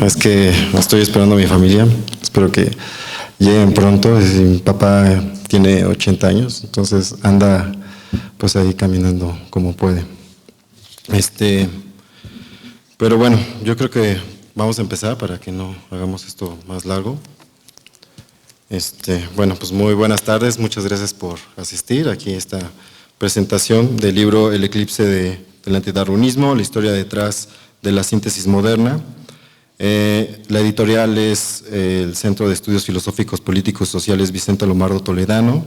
es que estoy esperando a mi familia. Espero que lleguen pronto. Mi papá tiene 80 años, entonces anda pues ahí caminando como puede. Pero bueno, yo creo que vamos a empezar para que no hagamos esto más largo. Bueno, pues muy buenas tardes, muchas gracias por asistir. Aquí esta presentación del libro El eclipse del antidarwinismo, la historia detrás de la síntesis moderna. La editorial es el Centro de Estudios Filosóficos, Políticos y Sociales Vicente Lomardo Toledano.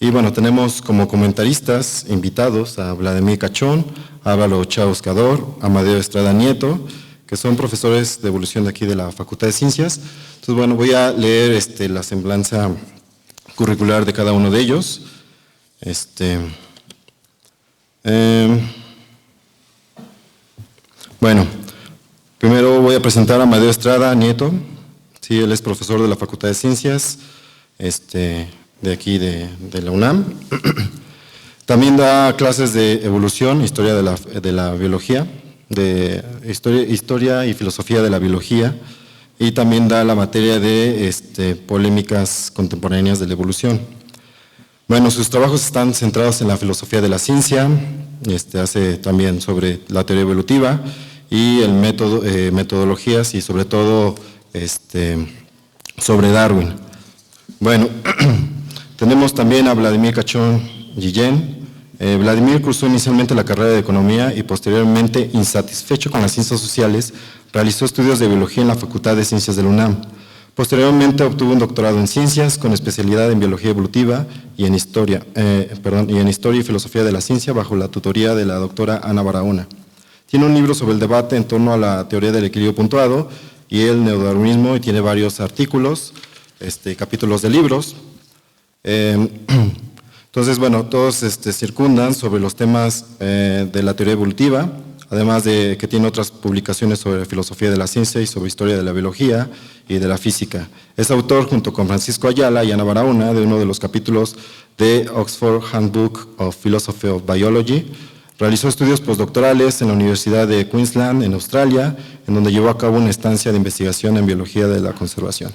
Y bueno, tenemos como comentaristas invitados a Vladimir Cachón, Álvaro Chauscador, Amadeo Estrada Nieto, que son profesores de evolución de aquí de la Facultad de Ciencias. Entonces, bueno, voy a leer la semblanza curricular de cada uno de ellos. Bueno, primero voy a presentar a Amadeo Estrada Nieto. Sí, él es profesor de la Facultad de Ciencias, de aquí de la UNAM. También da clases de evolución, historia de la biología, de historia y filosofía de la biología, y también da la materia de polémicas contemporáneas de la evolución. Bueno, sus trabajos están centrados en la filosofía de la ciencia, hace también sobre la teoría evolutiva y el metodologías y sobre todo sobre Darwin. Bueno, tenemos también a Vladimir Cachón Guillén. Vladimir cursó inicialmente la carrera de Economía y posteriormente, insatisfecho con las ciencias sociales, realizó estudios de Biología en la Facultad de Ciencias de la UNAM. Posteriormente obtuvo un doctorado en Ciencias con especialidad en Biología Evolutiva y en Historia y Filosofía de la Ciencia bajo la tutoría de la doctora Ana Barahona. Tiene un libro sobre el debate en torno a la teoría del equilibrio puntuado y el neodarwinismo y tiene varios artículos, capítulos de libros. Entonces, bueno, todos circundan sobre los temas de la teoría evolutiva, además de que tiene otras publicaciones sobre filosofía de la ciencia y sobre historia de la biología y de la física. Es autor, junto con Francisco Ayala y Ana Barahona, de uno de los capítulos de Oxford Handbook of Philosophy of Biology. Realizó estudios postdoctorales en la Universidad de Queensland, en Australia, en donde llevó a cabo una estancia de investigación en biología de la conservación.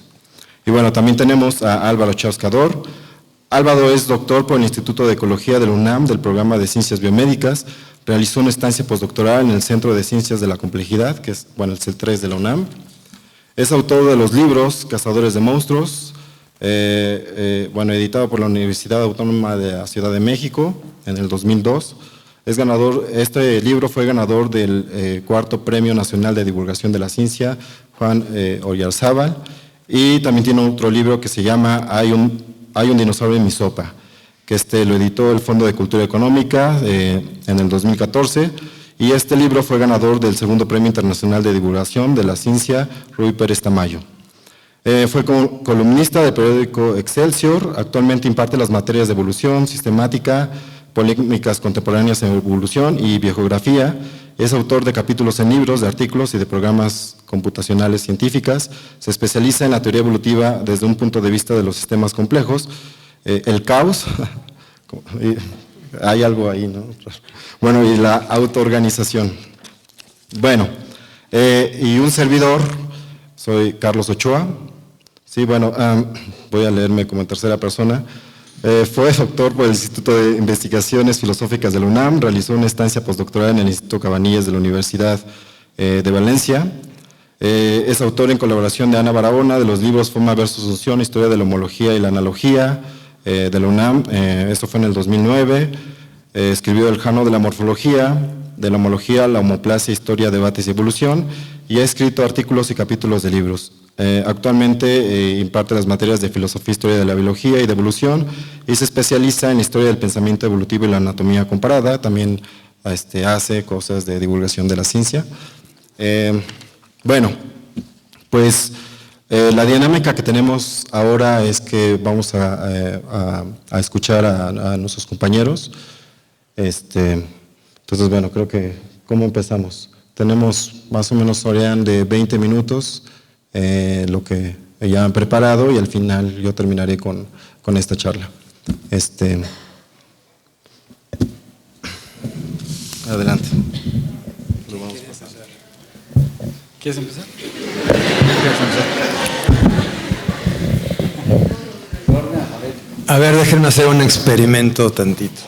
Y bueno, también tenemos a Álvaro Chauscador. Álvaro es doctor por el Instituto de Ecología de la UNAM del programa de Ciencias Biomédicas. Realizó una estancia postdoctoral en el Centro de Ciencias de la Complejidad, que es, bueno, el C3 de la UNAM. Es autor de los libros Cazadores de Monstruos, editado por la Universidad Autónoma de la Ciudad de México en el 2002. Este libro fue ganador del cuarto Premio Nacional de Divulgación de la Ciencia, Juan Oyarzábal. Y también tiene otro libro que se llama Hay un dinosaurio en mi sopa, que lo editó el Fondo de Cultura Económica en el 2014, y este libro fue ganador del segundo Premio Internacional de Divulgación de la Ciencia Ruy Pérez Tamayo. Fue columnista del periódico Excelsior. Actualmente imparte las materias de evolución, sistemática, polémicas contemporáneas en evolución y biogeografía. Es autor de capítulos en libros, de artículos y de programas computacionales científicas. Se especializa en la teoría evolutiva desde un punto de vista de los sistemas complejos, el caos, hay algo ahí, ¿no? Bueno, y la autoorganización. Bueno, y un servidor, soy Carlos Ochoa. Sí, bueno, voy a leerme como en tercera persona. Fue doctor por el Instituto de Investigaciones Filosóficas de la UNAM, realizó una estancia postdoctoral en el Instituto Cabanillas de la Universidad de Valencia. Es autor en colaboración de Ana Barahona de los libros Forma versus Función, Historia de la Homología y la Analogía de la UNAM. Esto fue en el 2009. Escribió El Jano de la Morfología, de la Homología, la Homoplasia, Historia, Debates y Evolución, y ha escrito artículos y capítulos de libros. Actualmente imparte las materias de Filosofía, Historia de la Biología y de Evolución, y se especializa en la historia del pensamiento evolutivo y la anatomía comparada. También hace cosas de divulgación de la ciencia. Bueno, pues la dinámica que tenemos ahora es que vamos a escuchar a nuestros compañeros. Entonces, bueno, creo que, ¿cómo empezamos? Tenemos más o menos, Orián, de 20 minutos, lo que ya han preparado, y al final yo terminaré con esta charla. Adelante. Lo vamos a pasar. ¿Quieres empezar? A ver, déjenme hacer un experimento tantito.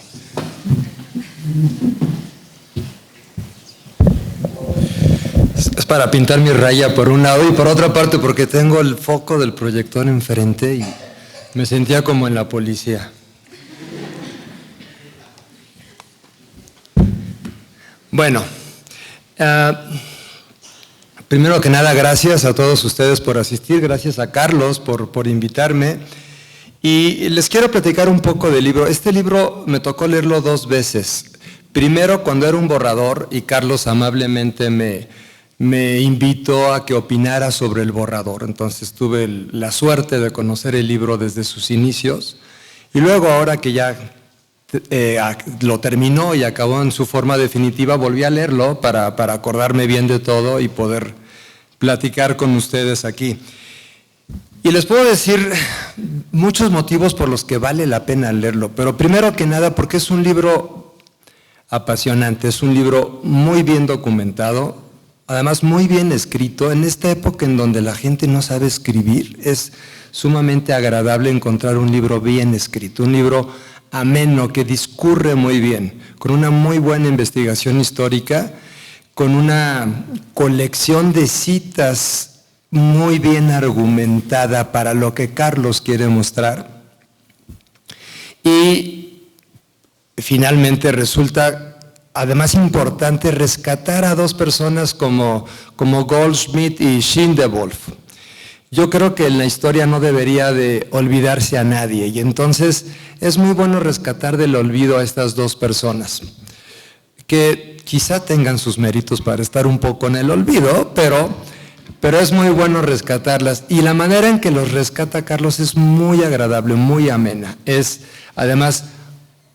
Es para pintar mi raya por un lado y por otra parte porque tengo el foco del proyector enfrente y me sentía como en la policía. Bueno, primero que nada, gracias a todos ustedes por asistir, gracias a Carlos por invitarme. Y les quiero platicar un poco del libro. Este libro me tocó leerlo 2 veces. Primero cuando era un borrador y Carlos amablemente me invitó a que opinara sobre el borrador. Entonces tuve la suerte de conocer el libro desde sus inicios. Y luego ahora que ya lo terminó y acabó en su forma definitiva, volví a leerlo para acordarme bien de todo y poder platicar con ustedes aquí. Y les puedo decir muchos motivos por los que vale la pena leerlo, pero primero que nada porque es un libro apasionante, es un libro muy bien documentado, además muy bien escrito. En esta época en donde la gente no sabe escribir, es sumamente agradable encontrar un libro bien escrito, un libro ameno que discurre muy bien, con una muy buena investigación histórica, con una colección de citas muy bien argumentada para lo que Carlos quiere mostrar. Y finalmente resulta además importante rescatar a 2 personas como Goldschmidt y Schindewolf. Yo creo que en la historia no debería de olvidarse a nadie y entonces es muy bueno rescatar del olvido a estas 2 personas que quizá tengan sus méritos para estar un poco en el olvido, pero es muy bueno rescatarlas. Y la manera en que los rescata Carlos es muy agradable, muy amena. Es además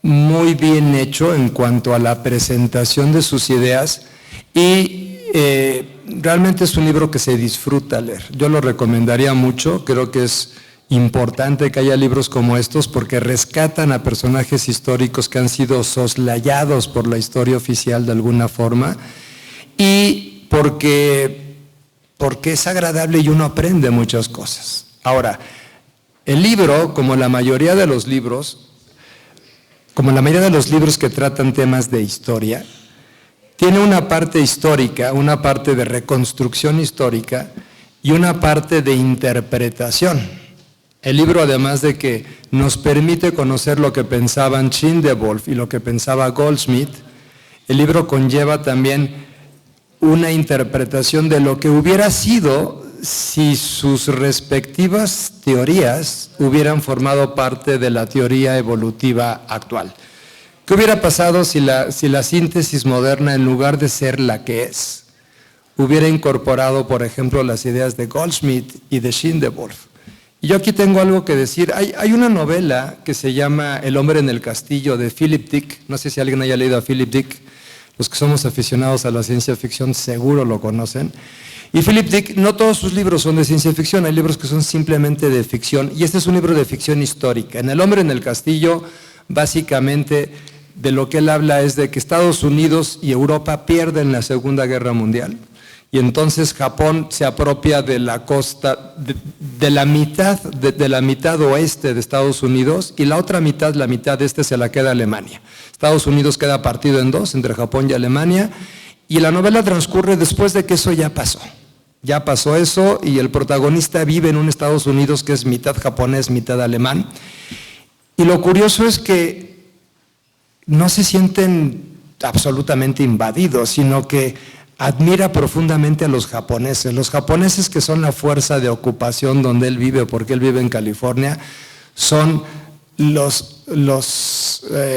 muy bien hecho en cuanto a la presentación de sus ideas y realmente es un libro que se disfruta leer. Yo lo recomendaría mucho, creo que es importante que haya libros como estos porque rescatan a personajes históricos que han sido soslayados por la historia oficial de alguna forma y porque es agradable y uno aprende muchas cosas. Ahora, el libro, como la mayoría de los libros que tratan temas de historia, tiene una parte histórica, una parte de reconstrucción histórica y una parte de interpretación. El libro, además de que nos permite conocer lo que pensaban Schindewolf y lo que pensaba Goldschmidt, el libro conlleva también una interpretación de lo que hubiera sido si sus respectivas teorías hubieran formado parte de la teoría evolutiva actual. ¿Qué hubiera pasado si la síntesis moderna, en lugar de ser la que es, hubiera incorporado, por ejemplo, las ideas de Goldschmidt y de Schindewolf? Y yo aquí tengo algo que decir. Hay una novela que se llama El hombre en el castillo de Philip Dick. No sé si alguien haya leído a Philip Dick. Los que somos aficionados a la ciencia ficción seguro lo conocen. Y Philip Dick, no todos sus libros son de ciencia ficción, hay libros que son simplemente de ficción, y este es un libro de ficción histórica. En El hombre en el castillo, básicamente, de lo que él habla es de que Estados Unidos y Europa pierden la Segunda Guerra Mundial, y entonces Japón se apropia de la costa, de la mitad oeste de Estados Unidos, y la otra mitad, la mitad este, se la queda Alemania. Estados Unidos queda partido en 2 entre Japón y Alemania, y la novela transcurre después de que eso ya pasó. Ya pasó eso y el protagonista vive en un Estados Unidos que es mitad japonés, mitad alemán. Y lo curioso es que no se sienten absolutamente invadidos, sino que admira profundamente a los japoneses que son la fuerza de ocupación donde él vive, porque él vive en California, son los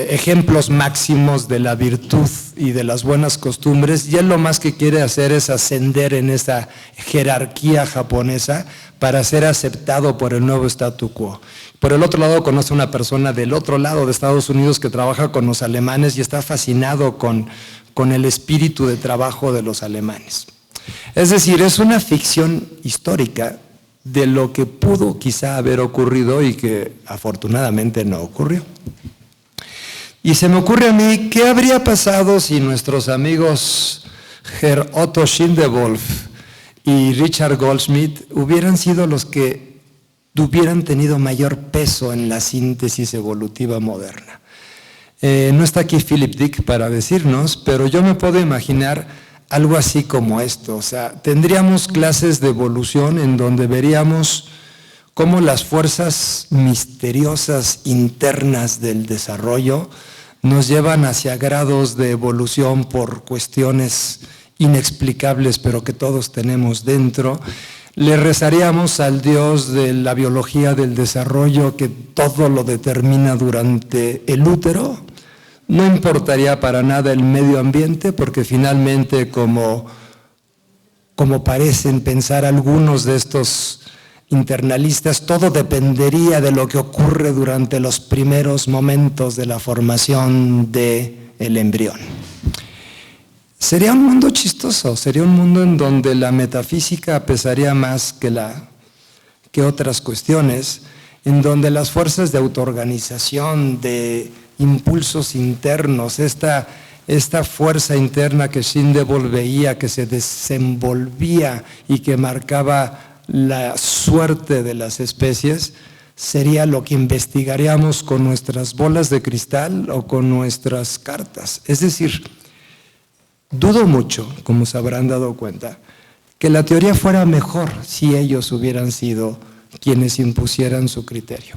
ejemplos máximos de la virtud y de las buenas costumbres, y él lo más que quiere hacer es ascender en esa jerarquía japonesa para ser aceptado por el nuevo statu quo. Por el otro lado conoce a una persona del otro lado de Estados Unidos que trabaja con los alemanes y está fascinado con el espíritu de trabajo de los alemanes. Es decir, es una ficción histórica de lo que pudo quizá haber ocurrido y que afortunadamente no ocurrió. Y se me ocurre a mí, ¿qué habría pasado si nuestros amigos Herr Otto Schindewolf y Richard Goldschmidt hubieran sido los que hubieran tenido mayor peso en la síntesis evolutiva moderna. No está aquí Philip Dick para decirnos, pero yo me puedo imaginar algo así como esto. O sea, tendríamos clases de evolución en donde veríamos cómo las fuerzas misteriosas internas del desarrollo nos llevan hacia grados de evolución por cuestiones inexplicables, pero que todos tenemos dentro. Le rezaríamos al Dios de la biología del desarrollo que todo lo determina durante el útero. No importaría para nada el medio ambiente, porque finalmente, como parecen pensar algunos de estos internalistas, todo dependería de lo que ocurre durante los primeros momentos de la formación del embrión. Sería un mundo chistoso, sería un mundo en donde la metafísica pesaría más que otras cuestiones, en donde las fuerzas de autoorganización, de impulsos internos, esta fuerza interna que Schindewolf veía, que se desenvolvía y que marcaba la suerte de las especies, sería lo que investigaríamos con nuestras bolas de cristal o con nuestras cartas. Es decir, dudo mucho, como se habrán dado cuenta, que la teoría fuera mejor si ellos hubieran sido quienes impusieran su criterio.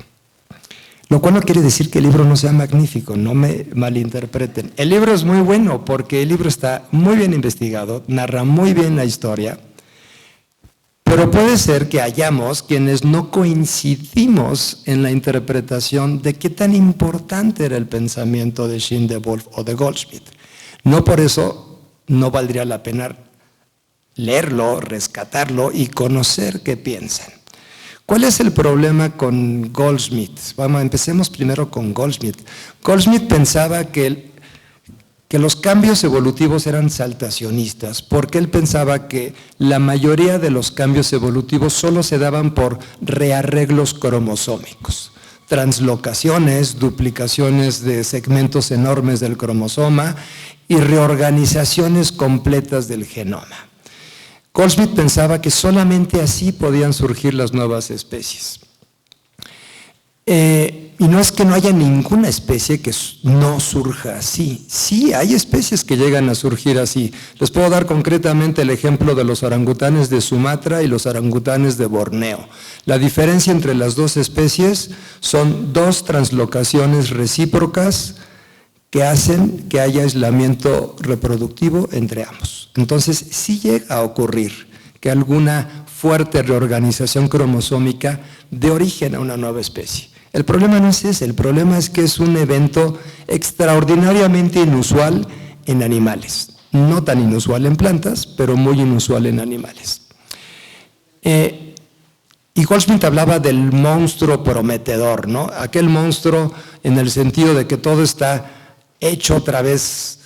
Lo cual no quiere decir que el libro no sea magnífico, no me malinterpreten. El libro es muy bueno porque el libro está muy bien investigado, narra muy bien la historia, pero puede ser que hayamos quienes no coincidimos en la interpretación de qué tan importante era el pensamiento de Schindewolf o de Goldschmidt. No por eso no valdría la pena leerlo, rescatarlo y conocer qué piensan. ¿Cuál es el problema con Goldschmidt? Empecemos primero con Goldschmidt. Goldschmidt pensaba que los cambios evolutivos eran saltacionistas, porque él pensaba que la mayoría de los cambios evolutivos solo se daban por rearreglos cromosómicos, translocaciones, duplicaciones de segmentos enormes del cromosoma y reorganizaciones completas del genoma. Goldschmidt pensaba que solamente así podían surgir las nuevas especies. Y no es que no haya ninguna especie que no surja así. Sí, hay especies que llegan a surgir así. Les puedo dar concretamente el ejemplo de los orangutanes de Sumatra y los orangutanes de Borneo. La diferencia entre las dos especies son dos translocaciones recíprocas que hacen que haya aislamiento reproductivo entre ambos. Entonces, sí llega a ocurrir que alguna fuerte reorganización cromosómica dé origen a una nueva especie. El problema no es ese, el problema es que es un evento extraordinariamente inusual en animales. No tan inusual en plantas, pero muy inusual en animales. Y Goldschmidt hablaba del monstruo prometedor, ¿no? Aquel monstruo en el sentido de que todo está hecho otra vez,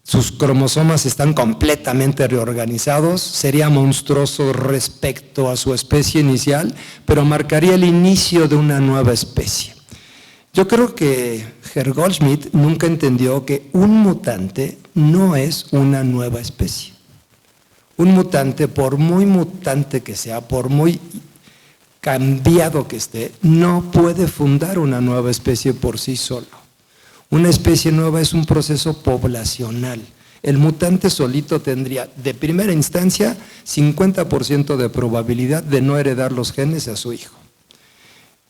sus cromosomas están completamente reorganizados, sería monstruoso respecto a su especie inicial, pero marcaría el inicio de una nueva especie. Yo creo que Herr Goldschmidt nunca entendió que un mutante no es una nueva especie. Un mutante, por muy mutante que sea, por muy cambiado que esté, no puede fundar una nueva especie por sí solo. Una especie nueva es un proceso poblacional. El mutante solito tendría, de primera instancia, 50% de probabilidad de no heredar los genes a su hijo.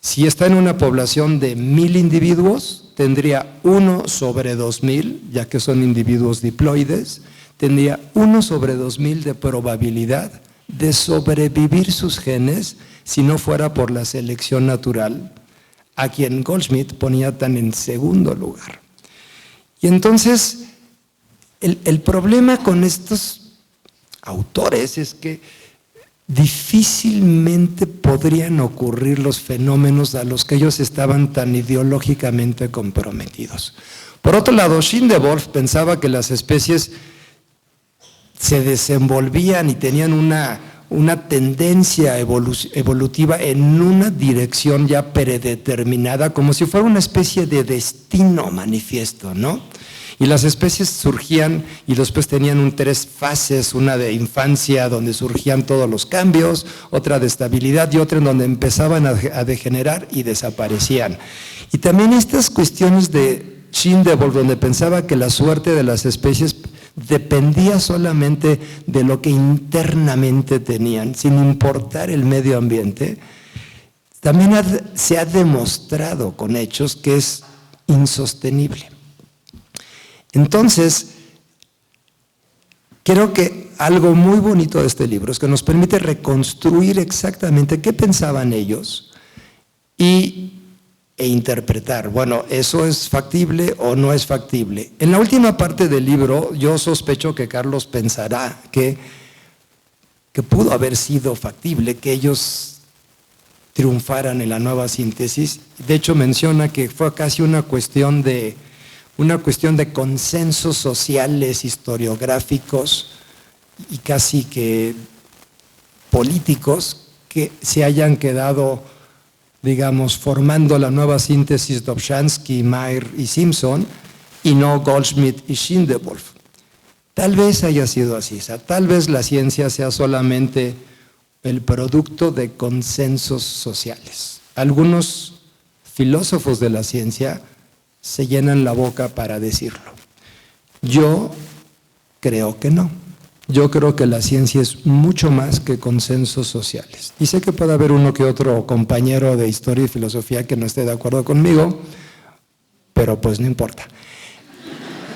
Si está en una población de 1000 individuos, tendría 1 sobre 2000, ya que son individuos diploides, tendría 1 sobre 2000 de probabilidad de sobrevivir sus genes si no fuera por la selección natural, a quien Goldschmidt ponía tan en segundo lugar. Y entonces, el problema con estos autores es que difícilmente podrían ocurrir los fenómenos a los que ellos estaban tan ideológicamente comprometidos. Por otro lado, Schindewolf pensaba que las especies se desenvolvían y tenían una tendencia evolutiva en una dirección ya predeterminada, como si fuera una especie de destino manifiesto, ¿no? Y las especies surgían y después tenían tres fases, una de infancia donde surgían todos los cambios, otra de estabilidad y otra en donde empezaban a degenerar y desaparecían. Y también estas cuestiones de Schindewolf, donde pensaba que la suerte de las especies dependía solamente de lo que internamente tenían, sin importar el medio ambiente, también se ha demostrado con hechos que es insostenible. Entonces, creo que algo muy bonito de este libro es que nos permite reconstruir exactamente qué pensaban ellos e interpretar, bueno, ¿eso es factible o no es factible? En la última parte del libro, yo sospecho que Carlos pensará que pudo haber sido factible, que ellos triunfaran en la nueva síntesis. De hecho, menciona que fue casi una cuestión de consensos sociales, historiográficos y casi que políticos que se hayan quedado, digamos, formando la nueva síntesis de Dobzhansky, Mayer y Simpson, y no Goldschmidt y Schindewolf. Tal vez haya sido así, o sea, tal vez la ciencia sea solamente el producto de consensos sociales. Algunos filósofos de la ciencia se llenan la boca para decirlo. Yo creo que no. Yo creo que la ciencia es mucho más que consensos sociales. Y sé que puede haber uno que otro compañero de historia y filosofía que no esté de acuerdo conmigo, pero pues no importa.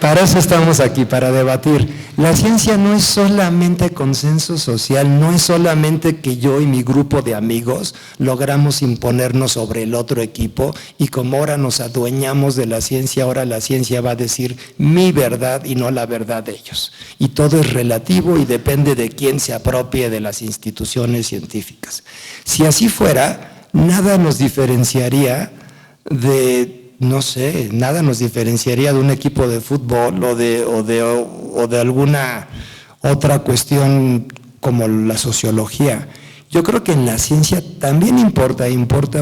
Para eso estamos aquí, para debatir. La ciencia no es solamente consenso social, no es solamente que yo y mi grupo de amigos logramos imponernos sobre el otro equipo y como ahora nos adueñamos de la ciencia, ahora la ciencia va a decir mi verdad y no la verdad de ellos. Y todo es relativo y depende de quién se apropie de las instituciones científicas. Si así fuera, nada nos diferenciaría nada nos diferenciaría de un equipo de fútbol o de alguna otra cuestión como la sociología. Yo creo que en la ciencia también importa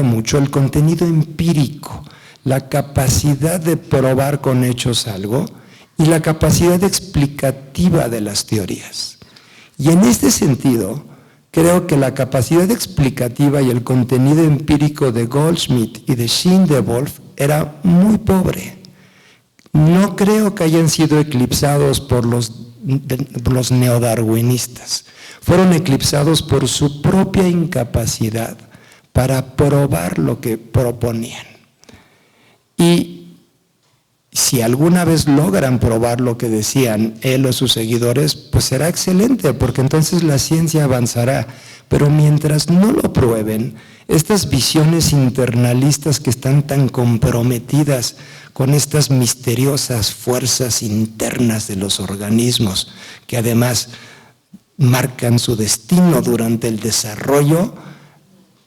mucho el contenido empírico, la capacidad de probar con hechos algo y la capacidad explicativa de las teorías. Y en este sentido, creo que la capacidad explicativa y el contenido empírico de Goldschmidt y de Schindewolf era muy pobre. No creo que hayan sido eclipsados por los neodarwinistas. Fueron eclipsados por su propia incapacidad para probar lo que proponían. Y si alguna vez logran probar lo que decían él o sus seguidores, pues será excelente, porque entonces la ciencia avanzará. Pero mientras no lo prueben, estas visiones internalistas que están tan comprometidas con estas misteriosas fuerzas internas de los organismos, que además marcan su destino durante el desarrollo,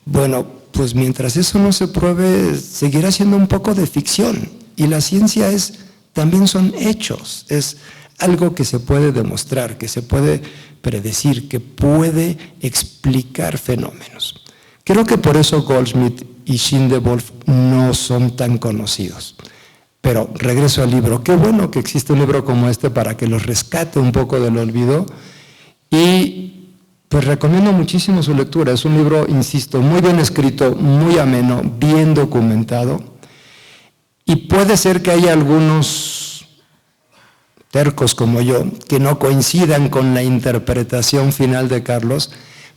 bueno, pues mientras eso no se pruebe, seguirá siendo un poco de ficción. Y la ciencia también son hechos, es algo que se puede demostrar, que se puede predecir, que puede explicar fenómenos. Creo que por eso Goldschmidt y Schindewolf no son tan conocidos. Pero regreso al libro. Qué bueno que existe un libro como este para que los rescate un poco del olvido. Y pues recomiendo muchísimo su lectura. Es un libro, insisto, muy bien escrito, muy ameno, bien documentado. Y puede ser que haya algunos tercos como yo que no coincidan con la interpretación final de Carlos,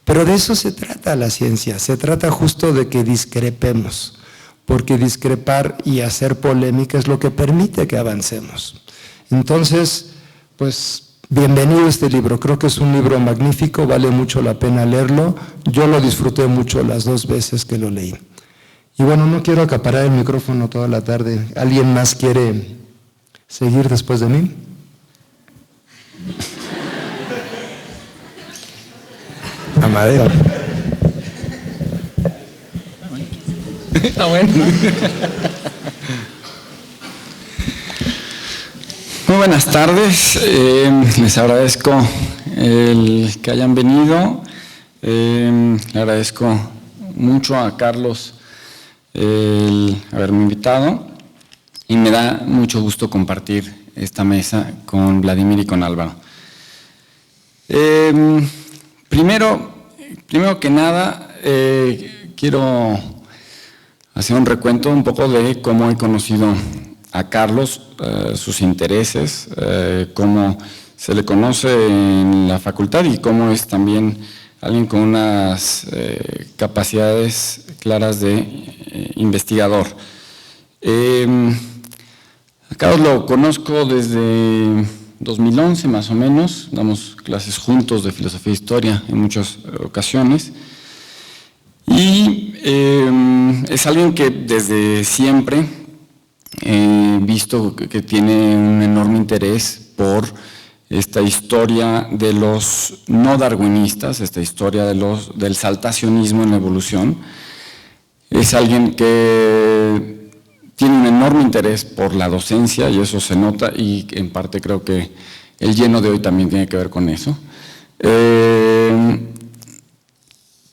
pero de eso se trata la ciencia, se trata justo de que discrepemos, porque discrepar y hacer polémica es lo que permite que avancemos. Entonces, pues bienvenido a este libro, creo que es un libro magnífico, vale mucho la pena leerlo, yo lo disfruté mucho las 2 veces que lo leí. Y bueno, no quiero acaparar el micrófono toda la tarde, ¿alguien más quiere seguir después de mí? Amadeo. Está bueno. Muy buenas tardes, les agradezco el que hayan venido, le agradezco mucho a Carlos el haberme invitado y me da mucho gusto compartir esta mesa con Vladimir y con Álvaro. Primero que nada, quiero hacer un recuento un poco de cómo he conocido a Carlos, sus intereses, cómo se le conoce en la facultad y cómo es también alguien con unas capacidades claras de investigador. A Carlos lo conozco desde 2011 más o menos, damos clases juntos de filosofía e historia en muchas ocasiones. Y es alguien que desde siempre he visto que tiene un enorme interés por esta historia de los no darwinistas, esta historia del saltacionismo en la evolución. Es alguien que tiene un enorme interés por la docencia y eso se nota, y en parte creo que el lleno de hoy también tiene que ver con eso.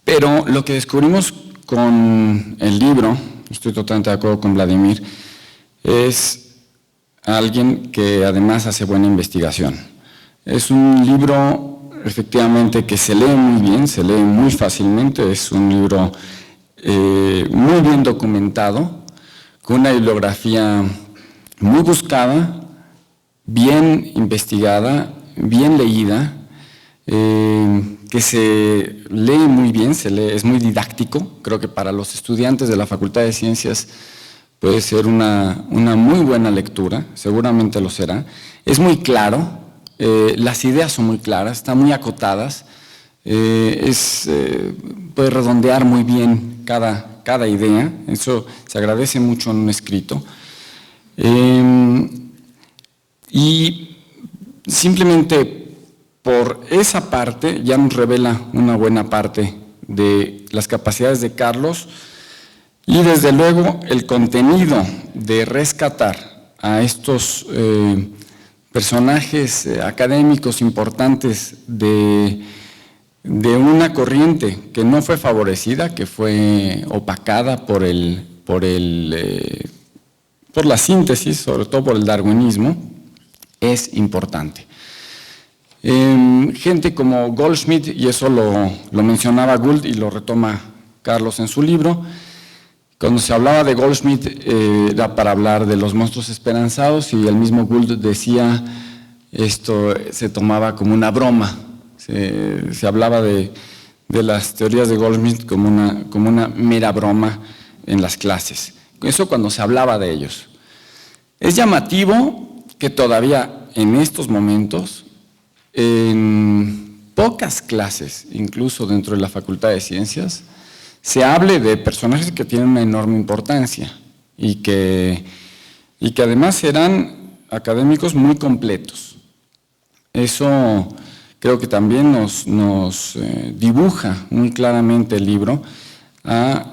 Pero lo que descubrimos con el libro, estoy totalmente de acuerdo con Vladimir, es alguien que además hace buena investigación. Es un libro efectivamente que se lee muy bien, se lee muy fácilmente, es un libro muy bien documentado, con una bibliografía muy buscada, bien investigada, bien leída, que se lee muy bien, es muy didáctico. Creo que para los estudiantes de la Facultad de Ciencias puede ser una muy buena lectura, seguramente lo será. Es muy claro, las ideas son muy claras, están muy acotadas, puede redondear muy bien cada idea, eso se agradece mucho en un escrito. Y simplemente por esa parte ya nos revela una buena parte de las capacidades de Carlos, y desde luego el contenido de rescatar a estos personajes académicos importantes de una corriente que no fue favorecida, que fue opacada por la síntesis, sobre todo por el darwinismo, es importante. Gente como Goldschmidt, y eso lo mencionaba Gould y lo retoma Carlos en su libro, cuando se hablaba de Goldschmidt era para hablar de los monstruos esperanzados, y el mismo Gould decía, esto se tomaba como una broma, se hablaba de las teorías de Goldschmidt como una mera broma en las clases. Eso cuando se hablaba de ellos. Es llamativo que todavía en estos momentos, en pocas clases, incluso dentro de la Facultad de Ciencias, se hable de personajes que tienen una enorme importancia y que además eran académicos muy completos. Eso creo que también nos dibuja muy claramente el libro a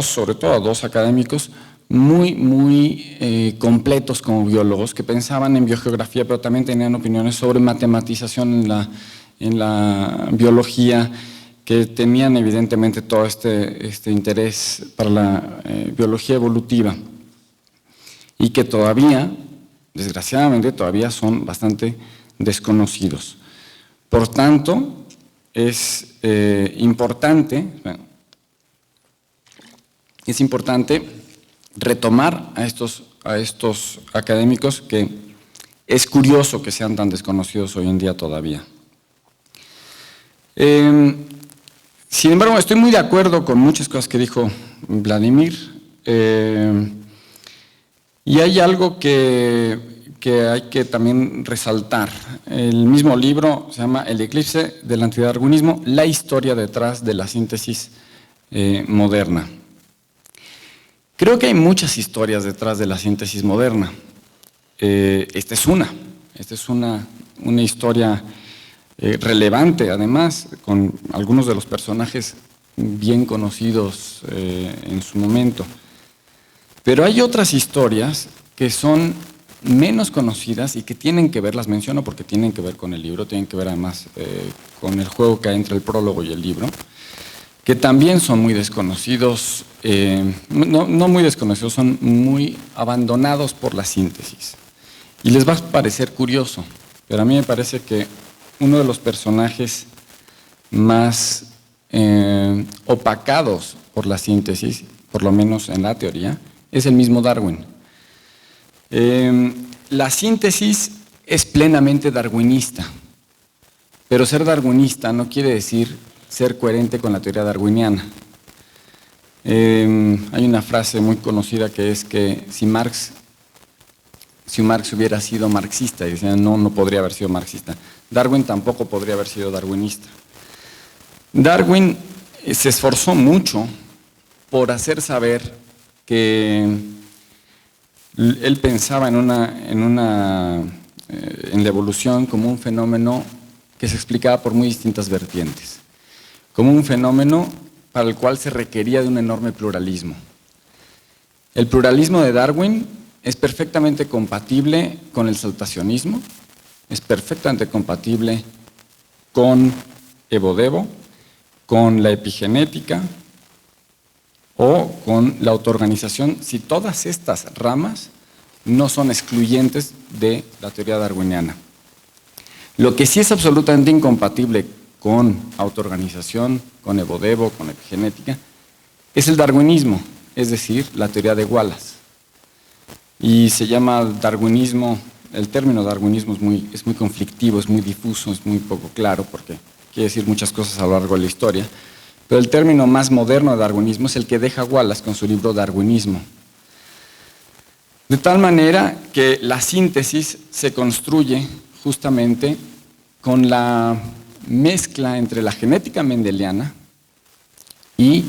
sobre todo a dos académicos muy completos como biólogos, que pensaban en biogeografía, pero también tenían opiniones sobre matematización en la biología, que tenían evidentemente todo este interés para la biología evolutiva, y que todavía, desgraciadamente, todavía son bastante desconocidos. Por tanto, es importante retomar a estos académicos que es curioso que sean tan desconocidos hoy en día todavía. Sin embargo, estoy muy de acuerdo con muchas cosas que dijo Vladimir, y hay algo que hay que también resaltar. El mismo libro se llama El eclipse del antidarwinismo, la historia detrás de la síntesis moderna. Creo que hay muchas historias detrás de la síntesis moderna. Esta es una historia relevante, además, con algunos de los personajes bien conocidos en su momento. Pero hay otras historias que son menos conocidas y que tienen que ver, las menciono porque tienen que ver con el libro, tienen que ver además con el juego que hay entre el prólogo y el libro, que también son muy desconocidos, no muy desconocidos, son muy abandonados por la síntesis. Y les va a parecer curioso, pero a mí me parece que uno de los personajes más opacados por la síntesis, por lo menos en la teoría, es el mismo Darwin. La síntesis es plenamente darwinista, pero ser darwinista no quiere decir ser coherente con la teoría darwiniana. Hay una frase muy conocida que es que si Marx hubiera sido marxista, y decían no podría haber sido marxista, Darwin tampoco podría haber sido darwinista. Darwin se esforzó mucho por hacer saber que él pensaba en la evolución como un fenómeno que se explicaba por muy distintas vertientes, como un fenómeno para el cual se requería de un enorme pluralismo. El pluralismo de Darwin es perfectamente compatible con el saltacionismo, es perfectamente compatible con Evo-Devo, con la epigenética o con la autoorganización, si todas estas ramas no son excluyentes de la teoría darwiniana. Lo que sí es absolutamente incompatible con autoorganización, con Evo-Devo, con epigenética, es el darwinismo, es decir, la teoría de Wallace. Y se llama darwinismo, el término darwinismo es muy conflictivo, es muy difuso, es muy poco claro, porque quiere decir muchas cosas a lo largo de la historia, pero el término más moderno de darwinismo es el que deja Wallace con su libro Darwinismo. De tal manera que la síntesis se construye justamente con la mezcla entre la genética mendeliana y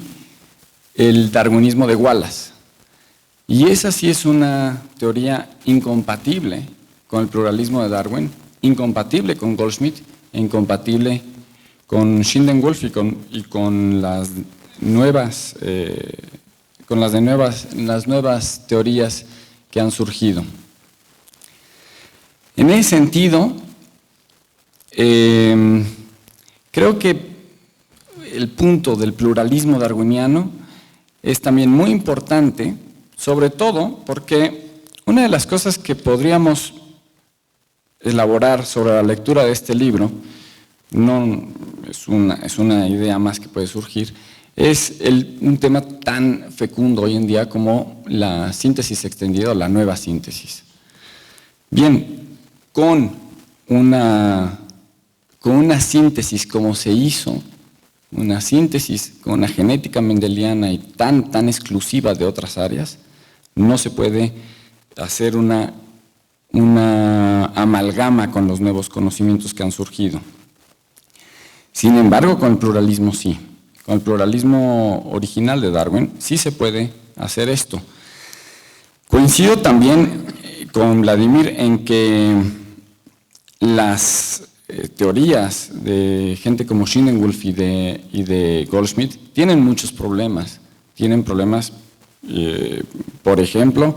el darwinismo de Wallace. Y esa sí es una teoría incompatible con el pluralismo de Darwin, incompatible con Goldschmidt, incompatible con Schinden-Wolf y con las nuevas teorías que han surgido. En ese sentido, creo que el punto del pluralismo darwiniano es también muy importante, sobre todo porque una de las cosas que podríamos elaborar sobre la lectura de este libro, no es una idea más que puede surgir, es un tema tan fecundo hoy en día como la síntesis extendida o la nueva síntesis. Bien, con una síntesis como se hizo, una síntesis con una genética mendeliana y tan exclusiva de otras áreas, no se puede hacer una amalgama con los nuevos conocimientos que han surgido. Sin embargo, con el pluralismo sí. Con el pluralismo original de Darwin sí se puede hacer esto. Coincido también con Vladimir en que las teorías de gente como Schinden-Wolf y de Goldschmidt tienen muchos problemas. Tienen problemas, por ejemplo,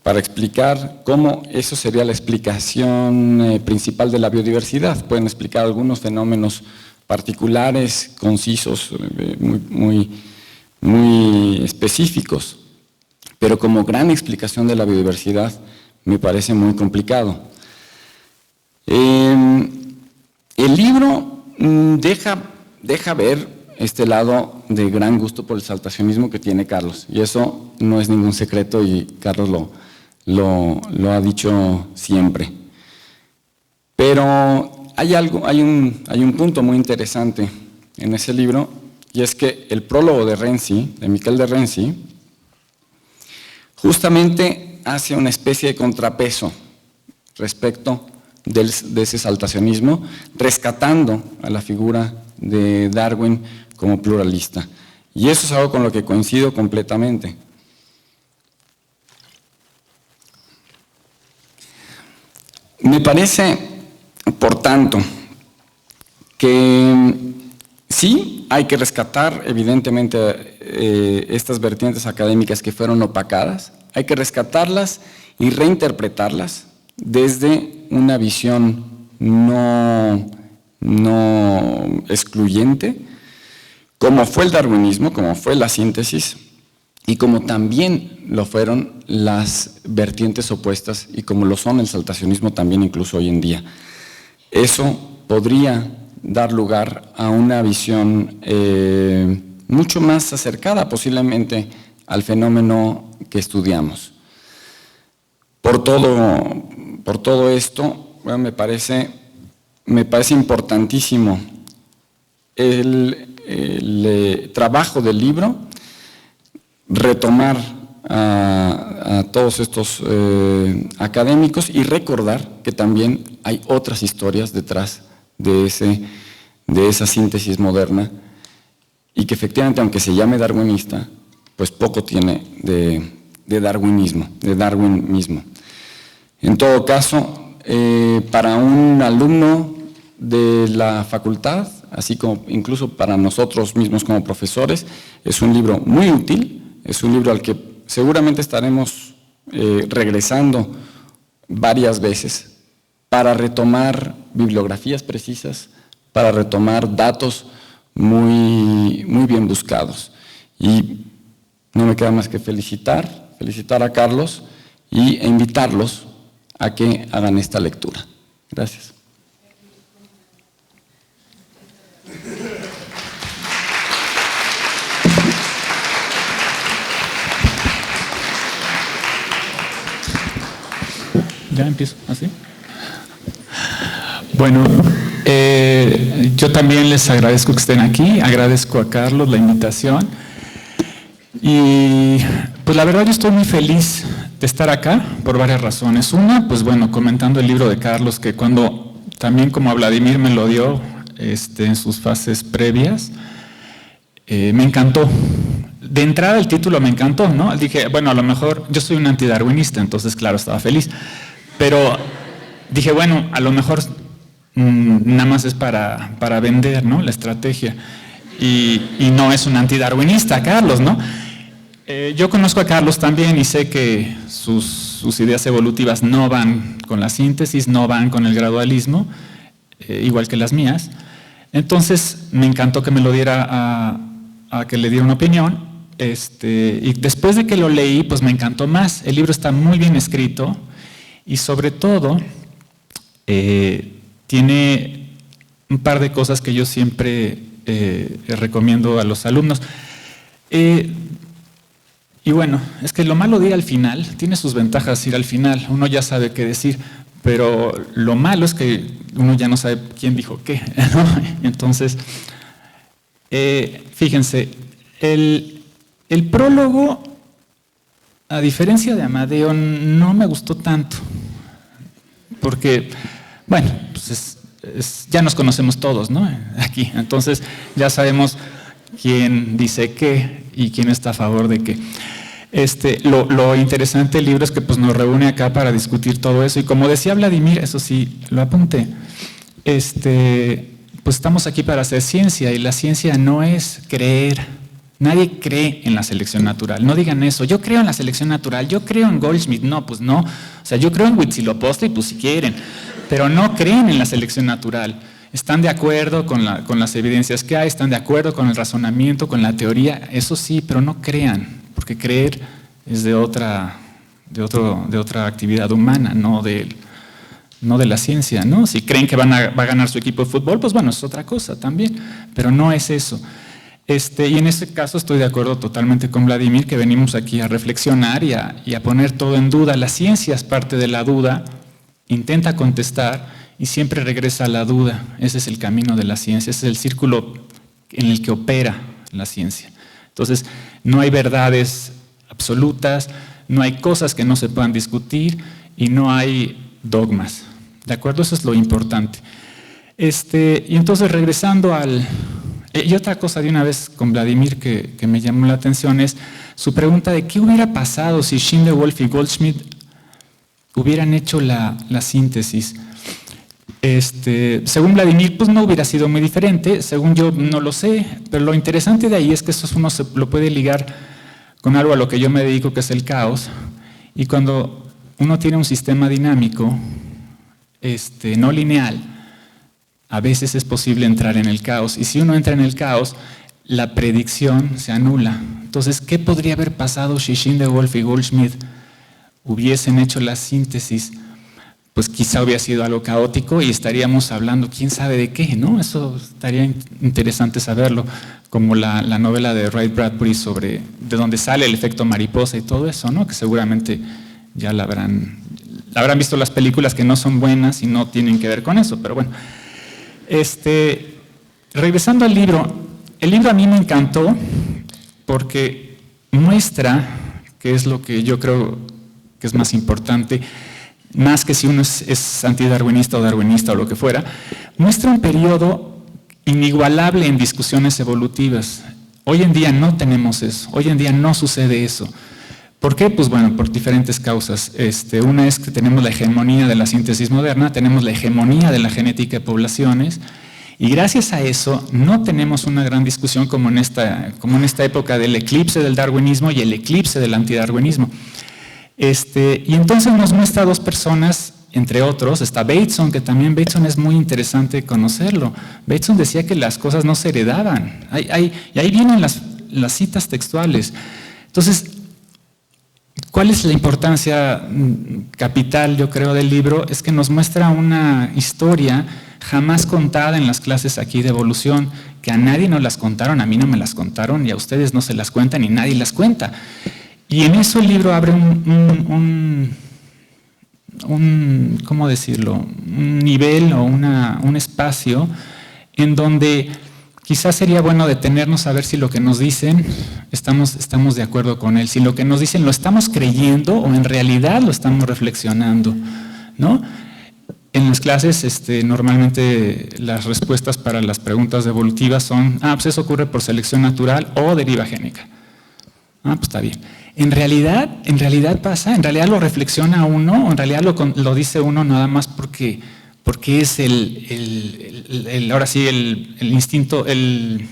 para explicar cómo eso sería la explicación principal de la biodiversidad. Pueden explicar algunos fenómenos particulares, concisos, muy específicos, pero como gran explicación de la biodiversidad me parece muy complicado. El libro deja ver este lado de gran gusto por el saltacionismo que tiene Carlos, y eso no es ningún secreto y Carlos lo ha dicho siempre. Pero hay un punto muy interesante en ese libro, y es que el prólogo de Renzi, de Miquel de Renzi, justamente hace una especie de contrapeso respecto de ese saltacionismo, rescatando a la figura de Darwin como pluralista. Y eso es algo con lo que coincido completamente. Me parece, por tanto, que sí hay que rescatar evidentemente estas vertientes académicas que fueron opacadas, hay que rescatarlas y reinterpretarlas desde una visión no excluyente, como fue el darwinismo, como fue la síntesis, y como también lo fueron las vertientes opuestas, y como lo son el saltacionismo también incluso hoy en día. Eso podría dar lugar a una visión mucho más acercada posiblemente al fenómeno que estudiamos. Por todo esto, bueno, me parece importantísimo el trabajo del libro, retomar a todos estos académicos y recordar que también hay otras historias detrás de esa síntesis moderna y que efectivamente, aunque se llame darwinista, pues poco tiene de darwinismo, de Darwin mismo. En todo caso, para un alumno de la facultad, así como incluso para nosotros mismos como profesores, es un libro muy útil, es un libro al que seguramente estaremos regresando varias veces para retomar bibliografías precisas, para retomar datos muy bien buscados. Y no me queda más que felicitar a Carlos e invitarlos a que hagan esta lectura. Gracias. Ya empiezo, ¿así? Bueno, yo también les agradezco que estén aquí, agradezco a Carlos la invitación y pues la verdad yo estoy muy feliz de estar acá por varias razones. Una, pues bueno, comentando el libro de Carlos, que cuando también como a Vladimir me lo dio en sus fases previas, me encantó. De entrada el título me encantó, ¿no? Dije, bueno, a lo mejor yo soy un antidarwinista, entonces claro, estaba feliz. Pero dije, bueno, a lo mejor nada más es para vender, ¿no? La estrategia. Y no es un antidarwinista, Carlos, ¿no? Yo conozco a Carlos también y sé que sus ideas evolutivas no van con la síntesis, no van con el gradualismo, igual que las mías. Entonces me encantó que me lo diera a que le diera una opinión. Y después de que lo leí, pues me encantó más. El libro está muy bien escrito y sobre todo tiene un par de cosas que yo siempre recomiendo a los alumnos. Y bueno, es que lo malo de ir al final, tiene sus ventajas ir al final, uno ya sabe qué decir, pero lo malo es que uno ya no sabe quién dijo qué, ¿no? Entonces, fíjense, el prólogo, a diferencia de Amadeo, no me gustó tanto, porque, bueno, pues ya nos conocemos todos, ¿no? Aquí, entonces ya sabemos quién dice qué y quién está a favor de qué. Lo interesante del libro es que pues, nos reúne acá para discutir todo eso, y como decía Vladimir, eso sí, lo apunté, pues estamos aquí para hacer ciencia, y la ciencia no es creer. Nadie cree en la selección natural, no digan eso, yo creo en la selección natural, yo creo en Goldschmidt, no, pues no, o sea, yo creo en Huitzilopochtli, pues si quieren, pero no creen en la selección natural. Están de acuerdo con las evidencias que hay, están de acuerdo con el razonamiento, con la teoría, eso sí, pero no crean, porque creer es de otra actividad humana, no de la ciencia, ¿no? Si creen que va a ganar su equipo de fútbol, pues bueno, es otra cosa también, pero no es eso. Y en este caso estoy de acuerdo totalmente con Vladimir, que venimos aquí a reflexionar y a poner todo en duda. La ciencia es parte de la duda, intenta contestar y siempre regresa a la duda. Ese es el camino de la ciencia, ese es el círculo en el que opera la ciencia. Entonces, no hay verdades absolutas, no hay cosas que no se puedan discutir y no hay dogmas. ¿De acuerdo? Eso es lo importante. Y entonces, regresando y otra cosa de una vez con Vladimir que me llamó la atención es su pregunta de qué hubiera pasado si Schindler-Wolff y Goldschmidt hubieran hecho la síntesis. Según Vladimir, pues no hubiera sido muy diferente, según yo no lo sé, pero lo interesante de ahí es que eso uno lo puede ligar con algo a lo que yo me dedico, que es el caos, y cuando uno tiene un sistema dinámico, no lineal, a veces es posible entrar en el caos, y si uno entra en el caos, la predicción se anula. Entonces, ¿qué podría haber pasado si Schindewolf y Goldschmidt hubiesen hecho la síntesis? Pues quizá hubiera sido algo caótico y estaríamos hablando quién sabe de qué, ¿no? Eso estaría interesante saberlo, como la novela de Ray Bradbury sobre de dónde sale el efecto mariposa y todo eso, ¿no? Que seguramente ya habrán visto las películas, que no son buenas y no tienen que ver con eso, pero bueno. Regresando al libro, el libro a mí me encantó porque muestra, que es lo que yo creo que es más importante, más que si uno es antidarwinista o darwinista o lo que fuera, muestra un periodo inigualable en discusiones evolutivas. Hoy en día no tenemos eso, hoy en día no sucede eso. ¿Por qué? Pues bueno, por diferentes causas. Una es que tenemos la hegemonía de la síntesis moderna, tenemos la hegemonía de la genética de poblaciones, y gracias a eso no tenemos una gran discusión como en esta época del eclipse del darwinismo y el eclipse del antidarwinismo. Y entonces nos muestra a dos personas, entre otros, está Bateson, que también Bateson es muy interesante conocerlo. Bateson decía que las cosas no se heredaban, y ahí vienen las citas textuales. Entonces, ¿cuál es la importancia capital, yo creo, del libro? Es que nos muestra una historia jamás contada en las clases aquí de evolución, que a nadie nos las contaron, a mí no me las contaron, y a ustedes no se las cuentan, y nadie las cuenta. Y en eso el libro abre ¿cómo decirlo? Un nivel o un espacio en donde quizás sería bueno detenernos a ver si lo que nos dicen estamos de acuerdo con él, si lo que nos dicen lo estamos creyendo o en realidad lo estamos reflexionando, ¿no? En las clases normalmente las respuestas para las preguntas evolutivas son, pues eso ocurre por selección natural o deriva génica. Pues está bien. En realidad pasa, en realidad lo reflexiona uno, o en realidad lo dice uno nada más porque es ahora sí el instinto, el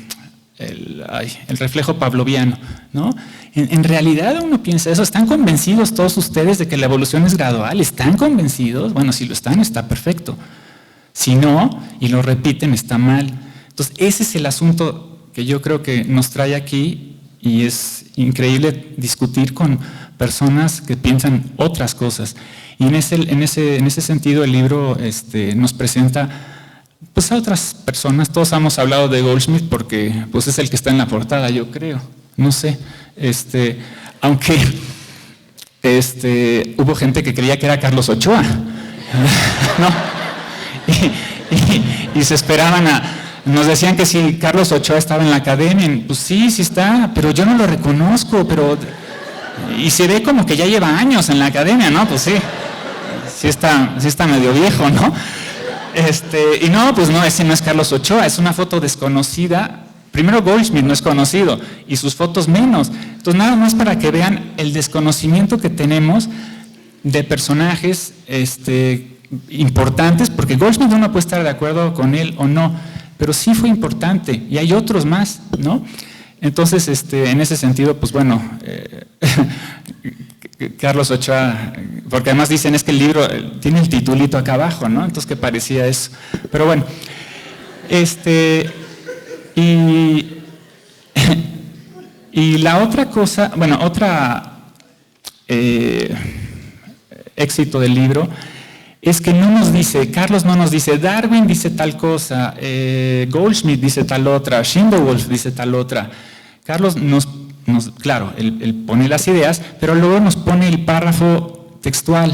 reflejo pavloviano, ¿no? En realidad uno piensa eso. ¿Están convencidos todos ustedes de que la evolución es gradual? ¿Están convencidos? Bueno, si lo están, está perfecto. Si no, y lo repiten, está mal. Entonces, ese es el asunto que yo creo que nos trae aquí, y es increíble discutir con personas que piensan otras cosas. Y en ese sentido el libro nos presenta pues a otras personas. Todos hemos hablado de Goldschmidt porque pues es el que está en la portada, yo creo. No sé, aunque hubo gente que creía que era Carlos Ochoa, ¿no? Y se esperaban nos decían que si Carlos Ochoa estaba en la academia. Pues sí está, pero yo no lo reconozco, y se ve como que ya lleva años en la academia, ¿no? Pues sí está medio viejo, ¿no? Y no, pues no, ese no es Carlos Ochoa, es una foto desconocida. Primero Goldschmidt no es conocido, y sus fotos menos. Entonces, nada más para que vean el desconocimiento que tenemos de personajes importantes, porque Goldschmidt uno puede estar de acuerdo con él o no, pero sí fue importante, y hay otros más, ¿no? Entonces, en ese sentido, pues bueno, Carlos Ochoa, porque además dicen es que el libro tiene el titulito acá abajo, ¿no? Entonces, que parecía eso. Pero bueno, y la otra cosa, bueno, éxito del libro es que no nos dice, Carlos no nos dice, Darwin dice tal cosa, Goldschmidt dice tal otra, Schindewolf dice tal otra. Carlos claro, él pone las ideas, pero luego nos pone el párrafo textual.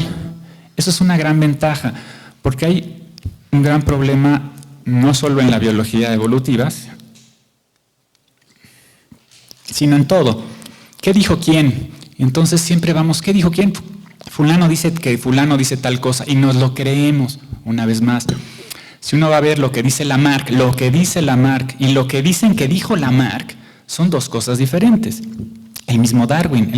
Eso es una gran ventaja, porque hay un gran problema no solo en la biología evolutiva, sino en todo. ¿Qué dijo quién? Entonces siempre vamos, ¿qué dijo quién? Fulano dice que fulano dice tal cosa, y nos lo creemos una vez más. Si uno va a ver lo que dice Lamarck y lo que dicen que dijo Lamarck, son dos cosas diferentes. El mismo Darwin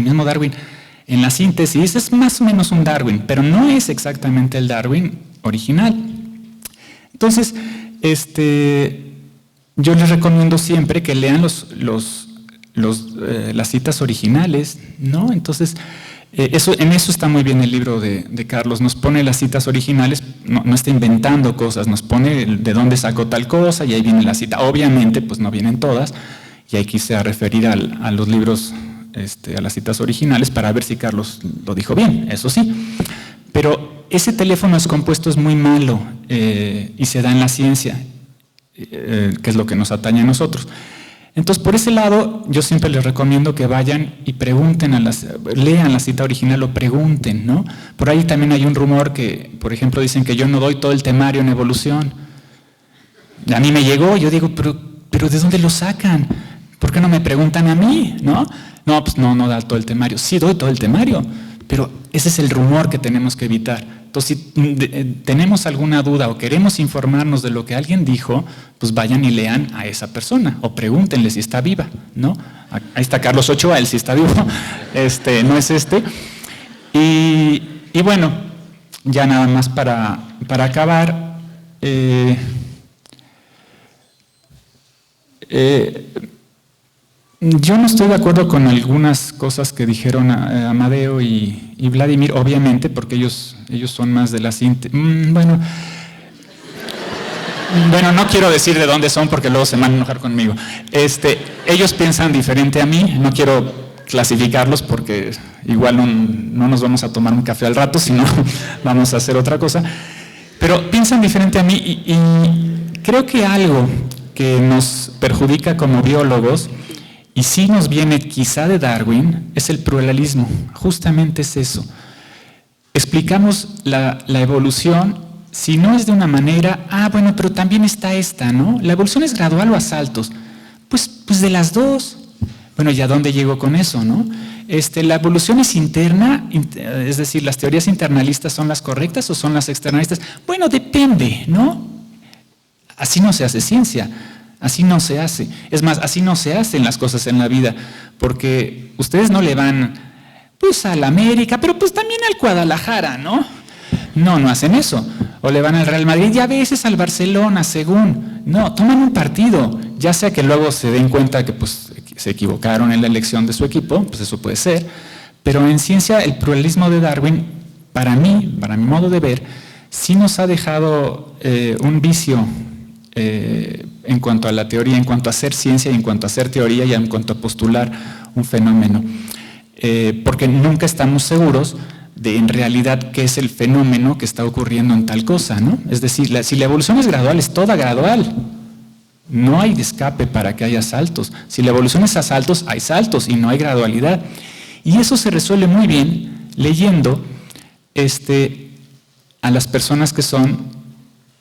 en la síntesis es más o menos un Darwin, pero no es exactamente el Darwin original. Entonces, yo les recomiendo siempre que lean las citas originales, ¿no? Entonces, en eso está muy bien el libro de Carlos. Nos pone las citas originales, no está inventando cosas, nos pone de dónde sacó tal cosa y ahí viene la cita. Obviamente, pues no vienen todas, y ahí quise referir a los libros, a las citas originales para ver si Carlos lo dijo bien, eso sí. Pero ese teléfono descompuesto es muy malo y se da en la ciencia, que es lo que nos atañe a nosotros. Entonces, por ese lado, yo siempre les recomiendo que vayan y pregunten, lean la cita original o pregunten, ¿no? Por ahí también hay un rumor que, por ejemplo, dicen que yo no doy todo el temario en evolución. A mí me llegó, yo digo, pero ¿de dónde lo sacan? ¿Por qué no me preguntan a mí? ¿No? No, pues no da todo el temario. Sí doy todo el temario, pero ese es el rumor que tenemos que evitar. Entonces, si tenemos alguna duda o queremos informarnos de lo que alguien dijo, pues vayan y lean a esa persona o pregúntenle si está viva, ¿no? Ahí está Carlos Ochoa, él sí está vivo, no es este. Y bueno, ya nada más para acabar. Yo no estoy de acuerdo con algunas cosas que dijeron Amadeo y Vladimir, obviamente, porque ellos son más de la síntesis. Bueno, no quiero decir de dónde son porque luego se van a enojar conmigo. Ellos piensan diferente a mí, no quiero clasificarlos porque igual no nos vamos a tomar un café al rato, sino vamos a hacer otra cosa. Pero piensan diferente a mí y creo que algo que nos perjudica como biólogos, y sí nos viene quizá de Darwin, es el pluralismo. Justamente es eso. Explicamos la evolución, si no es de una manera, bueno, pero también está esta, ¿no? ¿La evolución es gradual o a saltos? Pues de las dos. Bueno, ¿y a dónde llego con eso, no? ¿La evolución es interna? Es decir, ¿las teorías internalistas son las correctas o son las externalistas? Bueno, depende, ¿no? Así no se hace ciencia. Así no se hace. Es más, así no se hacen las cosas en la vida, porque ustedes no le van pues a la América, pero pues también al Guadalajara, ¿no? No hacen eso. O le van al Real Madrid y a veces al Barcelona, según. No, toman un partido, ya sea que luego se den cuenta que pues se equivocaron en la elección de su equipo, pues eso puede ser, pero en ciencia el pluralismo de Darwin, para mi modo de ver, sí nos ha dejado un vicio en cuanto a la teoría, en cuanto a hacer ciencia, y en cuanto a hacer teoría y en cuanto a postular un fenómeno. Porque nunca estamos seguros de en realidad qué es el fenómeno que está ocurriendo en tal cosa, ¿no? Es decir, si la evolución es gradual, es toda gradual. No hay escape para que haya saltos. Si la evolución es a saltos, hay saltos y no hay gradualidad. Y eso se resuelve muy bien leyendo a las personas que son,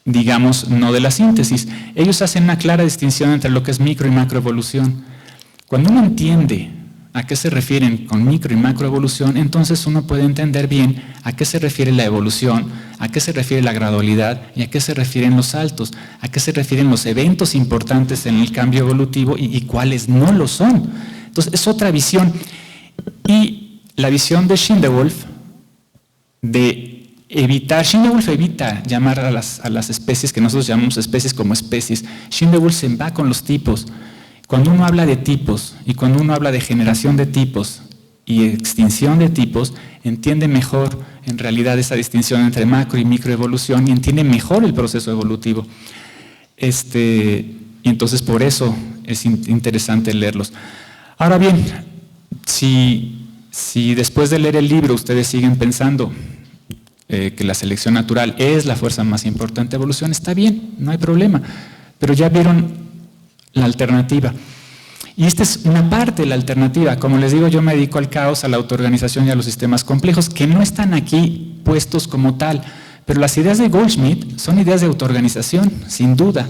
digamos, no de la síntesis. Ellos hacen una clara distinción entre lo que es micro y macroevolución. Cuando uno entiende a qué se refieren con micro y macroevolución, entonces uno puede entender bien a qué se refiere la evolución, a qué se refiere la gradualidad y a qué se refieren los saltos, a qué se refieren los eventos importantes en el cambio evolutivo y cuáles no lo son. Entonces es otra visión. Y la visión de Schindewolf de evitar, Schindewolf evita llamar a las especies que nosotros llamamos especies como especies. Schindewolf se va con los tipos. Cuando uno habla de tipos y cuando uno habla de generación de tipos y extinción de tipos, entiende mejor en realidad esa distinción entre macro y microevolución y entiende mejor el proceso evolutivo. Y entonces por eso es interesante leerlos. Ahora bien, si después de leer el libro ustedes siguen pensando que la selección natural es la fuerza más importante de evolución, está bien, no hay problema, pero ya vieron la alternativa. Y esta es una parte de la alternativa. Como les digo, yo me dedico al caos, a la autoorganización y a los sistemas complejos, que no están aquí puestos como tal, pero las ideas de Goldschmidt son ideas de autoorganización, sin duda.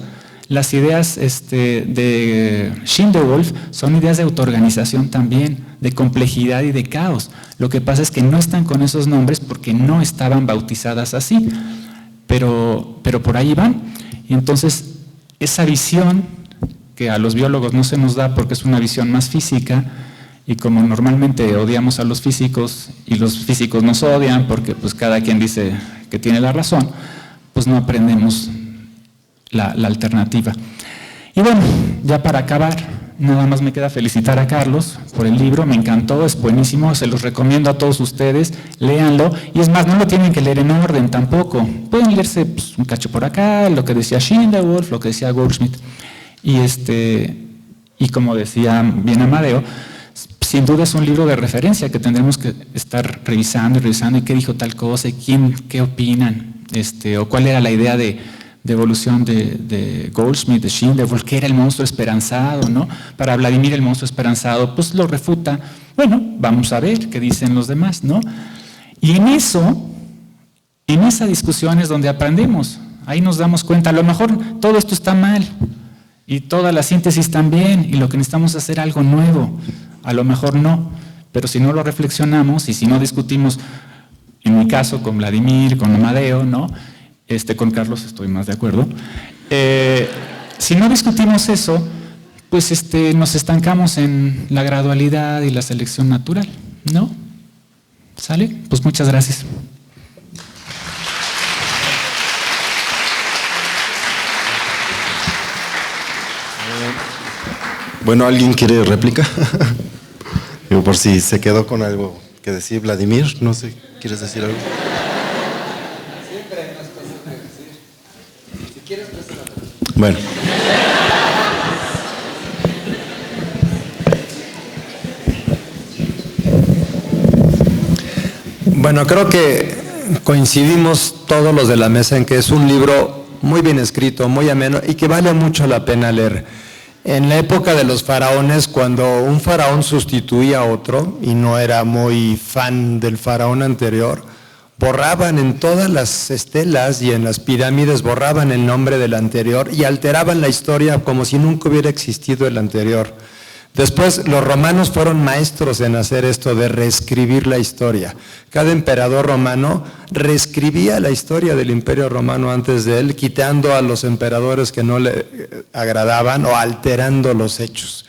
Las ideas de Schindewolf son ideas de autoorganización también, de complejidad y de caos. Lo que pasa es que no están con esos nombres porque no estaban bautizadas así, pero por ahí van. Y entonces, esa visión que a los biólogos no se nos da porque es una visión más física, y como normalmente odiamos a los físicos y los físicos nos odian porque pues cada quien dice que tiene la razón, pues no aprendemos la alternativa. Y bueno, ya para acabar, nada más me queda felicitar a Carlos por el libro, me encantó, es buenísimo, se los recomiendo a todos ustedes, léanlo, y es más, no lo tienen que leer en orden tampoco, pueden leerse pues, un cacho por acá, lo que decía Schindewolf, lo que decía Goldschmidt, y Y como decía bien Amadeo, sin duda es un libro de referencia que tendremos que estar revisando y qué dijo tal cosa y qué opinan, o cuál era la idea de evolución de Goldschmidt, de Schindewolf, que era el monstruo esperanzado, ¿no? Para Vladimir el monstruo esperanzado, pues lo refuta. Bueno, vamos a ver qué dicen los demás, ¿no? Y en esa discusión es donde aprendemos. Ahí nos damos cuenta, a lo mejor todo esto está mal y toda la síntesis también, y lo que necesitamos es hacer algo nuevo. A lo mejor no, pero si no lo reflexionamos y si no discutimos, en mi caso con Vladimir, con Amadeo, ¿no? Con Carlos estoy más de acuerdo. Si no discutimos eso, pues nos estancamos en la gradualidad y la selección natural, ¿no? ¿Sale? Pues muchas gracias. Bueno, ¿alguien quiere réplica? Digo, por si se quedó con algo que decir Vladimir, no sé, ¿quieres decir algo? Siempre hay más cosas que decir. Si quieres, bueno. Bueno, creo que coincidimos todos los de la mesa en que es un libro muy bien escrito, muy ameno y que vale mucho la pena leer. En la época de los faraones, cuando un faraón sustituía a otro y no era muy fan del faraón anterior, borraban en todas las estelas y en las pirámides, borraban el nombre del anterior y alteraban la historia como si nunca hubiera existido el anterior. Después, los romanos fueron maestros en hacer esto de reescribir la historia. Cada emperador romano reescribía la historia del Imperio Romano antes de él, quitando a los emperadores que no le agradaban o alterando los hechos.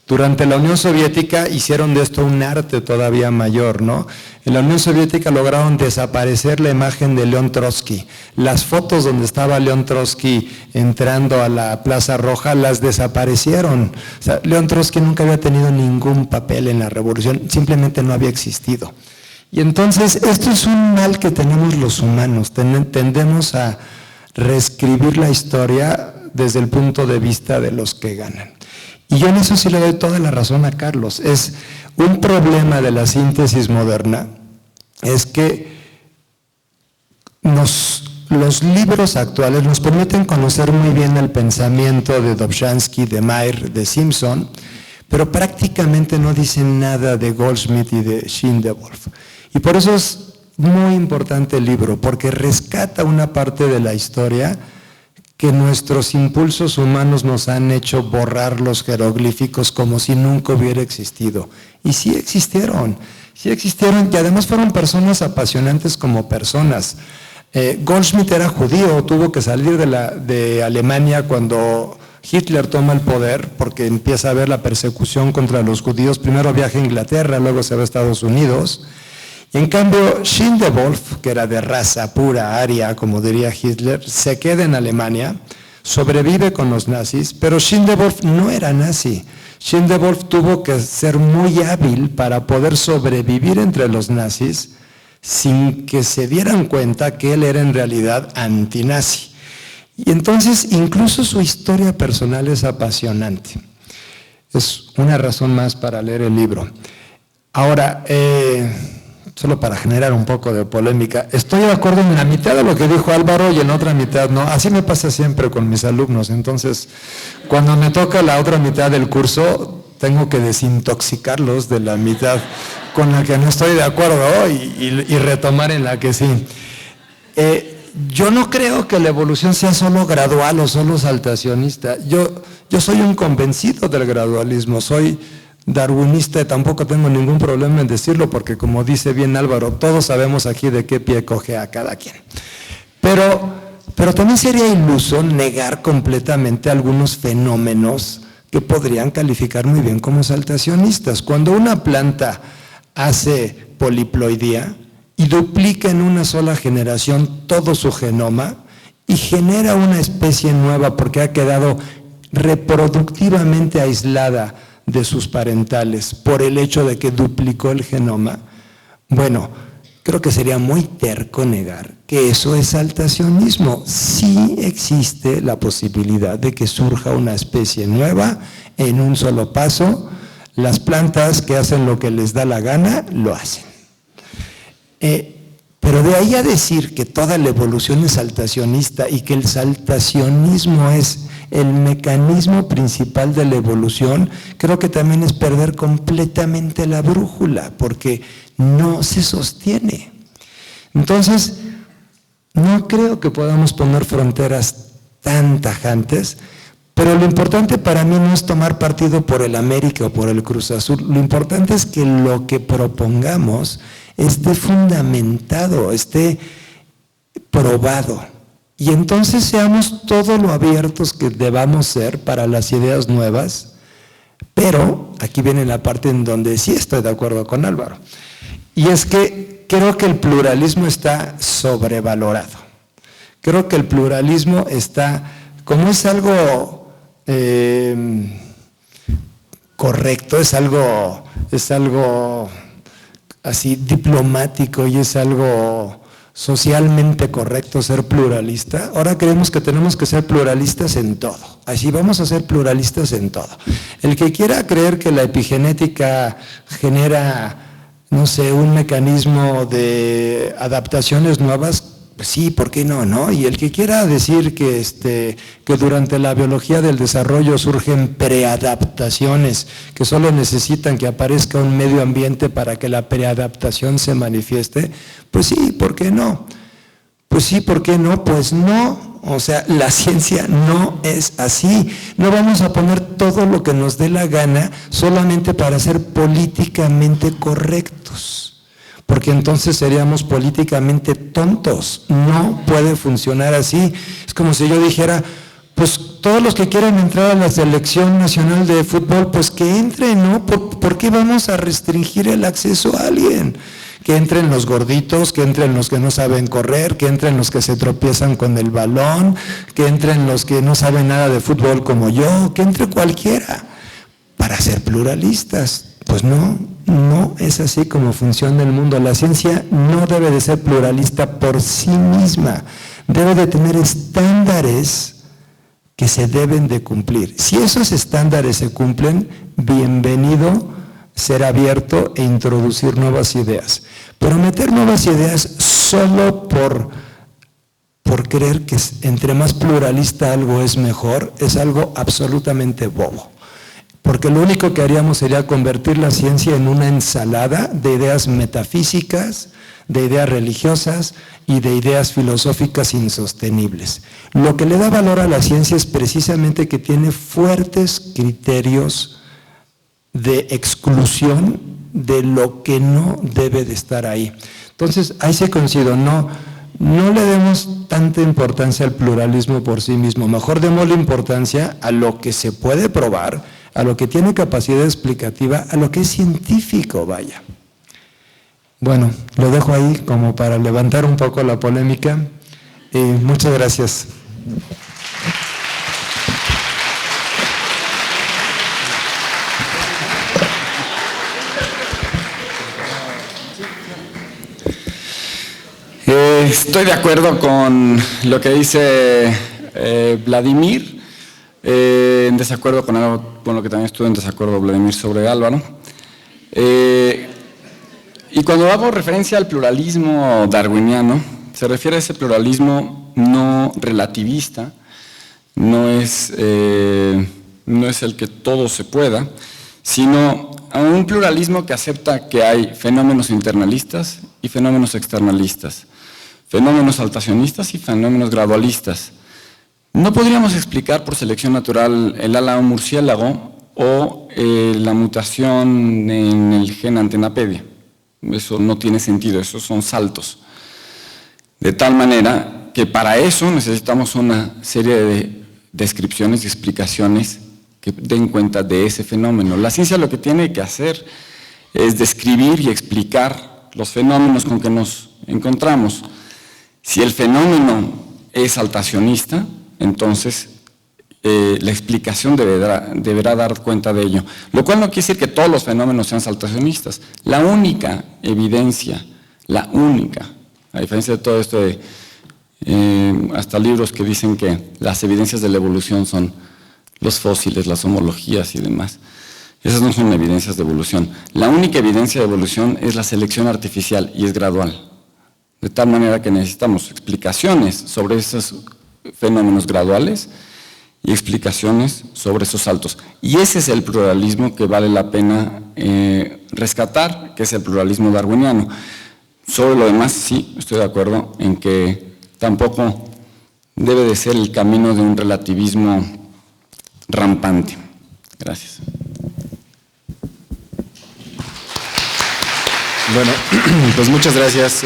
Durante la Unión Soviética hicieron de esto un arte todavía mayor, ¿no? En la Unión Soviética lograron desaparecer la imagen de León Trotsky. Las fotos donde estaba León Trotsky entrando a la Plaza Roja las desaparecieron. O sea, León Trotsky nunca había tenido ningún papel en la revolución, simplemente no había existido. Y entonces esto es un mal que tenemos los humanos, tendemos a reescribir la historia desde el punto de vista de los que ganan. Y yo en eso sí le doy toda la razón a Carlos. Es un problema de la síntesis moderna, es que los libros actuales nos permiten conocer muy bien el pensamiento de Dobzhansky, de Mayr, de Simpson, pero prácticamente no dicen nada de Goldschmidt y de Schindewolf. Y por eso es muy importante el libro, porque rescata una parte de la historia que nuestros impulsos humanos nos han hecho borrar los jeroglíficos como si nunca hubiera existido. Y sí existieron, y además fueron personas apasionantes como personas. Goldschmidt era judío, tuvo que salir de Alemania cuando Hitler toma el poder, porque empieza a haber la persecución contra los judíos. Primero viaja a Inglaterra, luego se va a Estados Unidos. Y en cambio, Schindewolf, que era de raza pura, aria, como diría Hitler, se queda en Alemania, sobrevive con los nazis, pero Schindewolf no era nazi. Schindewolf tuvo que ser muy hábil para poder sobrevivir entre los nazis sin que se dieran cuenta que él era en realidad antinazi. Y entonces, incluso su historia personal es apasionante. Es una razón más para leer el libro. Ahora, solo para generar un poco de polémica, estoy de acuerdo en la mitad de lo que dijo Álvaro y en otra mitad no. Así me pasa siempre con mis alumnos. Entonces, cuando me toca la otra mitad del curso, tengo que desintoxicarlos de la mitad con la que no estoy de acuerdo y retomar en la que sí. Yo no creo que la evolución sea solo gradual o solo saltacionista. Yo soy un convencido del gradualismo, soy darwinista y tampoco tengo ningún problema en decirlo porque, como dice bien Álvaro, todos sabemos aquí de qué pie coge a cada quien. Pero también sería iluso negar completamente algunos fenómenos que podrían calificar muy bien como saltacionistas. Cuando una planta hace poliploidía y duplica en una sola generación todo su genoma y genera una especie nueva porque ha quedado reproductivamente aislada de sus parentales por el hecho de que duplicó el genoma, bueno, creo que sería muy terco negar que eso es saltacionismo. Sí existe la posibilidad de que surja una especie nueva en un solo paso. Las plantas que hacen lo que les da la gana, lo hacen. Pero de ahí a decir que toda la evolución es saltacionista y que el saltacionismo es el mecanismo principal de la evolución, creo que también es perder completamente la brújula, porque no se sostiene. Entonces, no creo que podamos poner fronteras tan tajantes, pero lo importante para mí no es tomar partido por el América o por el Cruz Azul. Lo importante es que lo que propongamos esté fundamentado, esté probado. Y entonces seamos todo lo abiertos que debamos ser para las ideas nuevas, pero aquí viene la parte en donde sí estoy de acuerdo con Álvaro. Y es que creo que el pluralismo está sobrevalorado. Creo que el pluralismo está, como es algo correcto, es algo así diplomático y es algo socialmente correcto ser pluralista, ahora creemos que tenemos que ser pluralistas en todo. Así vamos a ser pluralistas en todo. El que quiera creer que la epigenética genera, no sé, un mecanismo de adaptaciones nuevas, pues sí, ¿por qué no, no? Y el que quiera decir que durante la biología del desarrollo surgen preadaptaciones que solo necesitan que aparezca un medio ambiente para que la preadaptación se manifieste, pues sí, ¿por qué no? Pues sí, ¿por qué no? Pues no. O sea, la ciencia no es así. No vamos a poner todo lo que nos dé la gana solamente para ser políticamente correctos, porque entonces seríamos políticamente tontos. No puede funcionar así. Es como si yo dijera, pues todos los que quieran entrar a la selección nacional de fútbol, pues que entren, ¿no? ¿Por qué vamos a restringir el acceso a alguien? Que entren los gorditos, que entren los que no saben correr, que entren los que se tropiezan con el balón, que entren los que no saben nada de fútbol como yo, que entre cualquiera, para ser pluralistas. Pues no es así como funciona el mundo. La ciencia no debe de ser pluralista por sí misma, debe de tener estándares que se deben de cumplir. Si esos estándares se cumplen, bienvenido ser abierto e introducir nuevas ideas. Pero meter nuevas ideas solo por creer que entre más pluralista algo es mejor, es algo absolutamente bobo. Porque lo único que haríamos sería convertir la ciencia en una ensalada de ideas metafísicas, de ideas religiosas y de ideas filosóficas insostenibles. Lo que le da valor a la ciencia es precisamente que tiene fuertes criterios de exclusión de lo que no debe de estar ahí. Entonces, ahí sí coincido, no le demos tanta importancia al pluralismo por sí mismo, mejor démosle importancia a lo que se puede probar, a lo que tiene capacidad explicativa, a lo que es científico, vaya. Bueno, lo dejo ahí como para levantar un poco la polémica. Muchas gracias. Estoy de acuerdo con lo que dice Vladimir, en desacuerdo con algo con lo que también estuve en desacuerdo Vladimir sobre Álvaro. Y cuando hago referencia al pluralismo darwiniano, se refiere a ese pluralismo no relativista, no es el que todo se pueda, sino a un pluralismo que acepta que hay fenómenos internalistas y fenómenos externalistas, fenómenos saltacionistas y fenómenos gradualistas. No podríamos explicar por selección natural el ala a un murciélago o la mutación en el gen antenapedia. Eso no tiene sentido, esos son saltos. De tal manera que para eso necesitamos una serie de descripciones y explicaciones que den cuenta de ese fenómeno. La ciencia lo que tiene que hacer es describir y explicar los fenómenos con que nos encontramos. Si el fenómeno es saltacionista, entonces la explicación deberá dar cuenta de ello. Lo cual no quiere decir que todos los fenómenos sean saltacionistas. La única evidencia, a diferencia de todo esto hasta libros que dicen que las evidencias de la evolución son los fósiles, las homologías y demás. Esas no son evidencias de evolución. La única evidencia de evolución es la selección artificial y es gradual. De tal manera que necesitamos explicaciones sobre esos fenómenos graduales y explicaciones sobre esos saltos. Y ese es el pluralismo que vale la pena rescatar, que es el pluralismo darwiniano. Sobre lo demás, sí, estoy de acuerdo en que tampoco debe de ser el camino de un relativismo rampante. Gracias. Bueno, pues muchas gracias.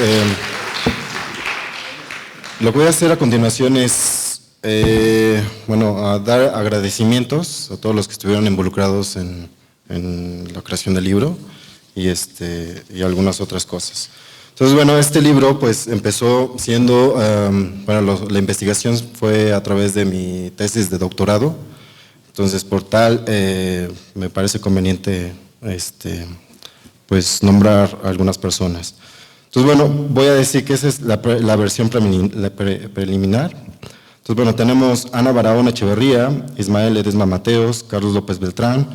Lo que voy a hacer a continuación es, a dar agradecimientos a todos los que estuvieron involucrados en la creación del libro y algunas otras cosas. Entonces, bueno, este libro pues empezó siendo, la investigación fue a través de mi tesis de doctorado. Entonces, por tal, me parece conveniente pues nombrar a algunas personas. Entonces, bueno, voy a decir que esa es la versión preliminar. Entonces, bueno, tenemos Ana Barahona Echeverría, Ismael Ledesma Mateos, Carlos López Beltrán,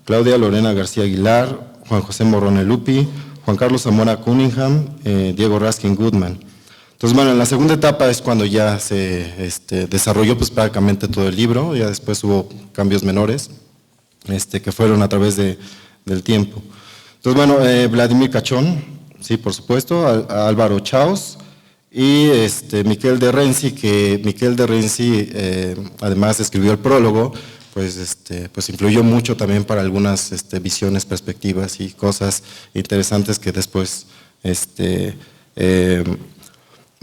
Claudia Lorena García Aguilar, Juan José Morrone Lupi, Juan Carlos Zamora Cunningham, Diego Raskin Goodman. Entonces, bueno, en la segunda etapa es cuando ya se desarrolló pues prácticamente todo el libro, ya después hubo cambios menores que fueron a través del tiempo. Entonces, bueno, Vladimir Cachón, sí, por supuesto, Álvaro Chaos y Miquel de Renzi, que Miquel de Renzi además escribió el prólogo, pues influyó mucho también para algunas visiones, perspectivas y cosas interesantes que después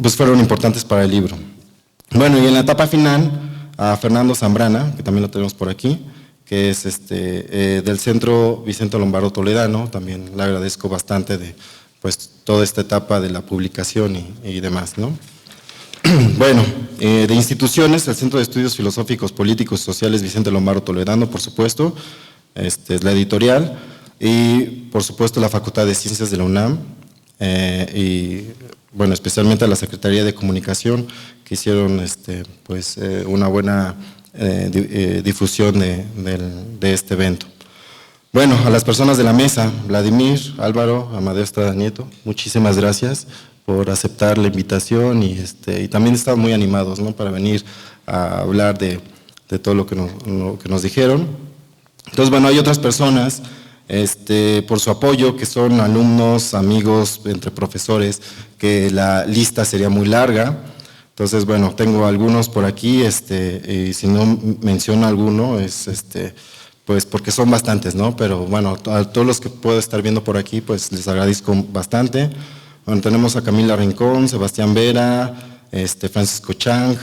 pues fueron importantes para el libro. Bueno, y en la etapa final, a Fernando Zambrana, que también lo tenemos por aquí, que es del Centro Vicente Lombardo Toledano, también le agradezco bastante de pues toda esta etapa de la publicación y demás, ¿no? Bueno, de instituciones, el Centro de Estudios Filosóficos, Políticos y Sociales Vicente Lombardo Toledano, por supuesto, es la editorial, y por supuesto la Facultad de Ciencias de la UNAM, y bueno, especialmente a la Secretaría de Comunicación, que hicieron una buena difusión de este evento. Bueno, a las personas de la mesa, Vladimir, Álvaro, Amadeo Estrada Nieto, muchísimas gracias por aceptar la invitación y también estaban muy animados, ¿no?, para venir a hablar de todo lo que nos dijeron. Entonces, bueno, hay otras personas por su apoyo, que son alumnos, amigos, entre profesores, que la lista sería muy larga. Entonces, bueno, tengo algunos por aquí, y si no menciono alguno, es pues porque son bastantes, ¿no? Pero bueno, a todos los que puedo estar viendo por aquí, pues les agradezco bastante. Bueno, tenemos a Camila Rincón, Sebastián Vera, Francisco Chang,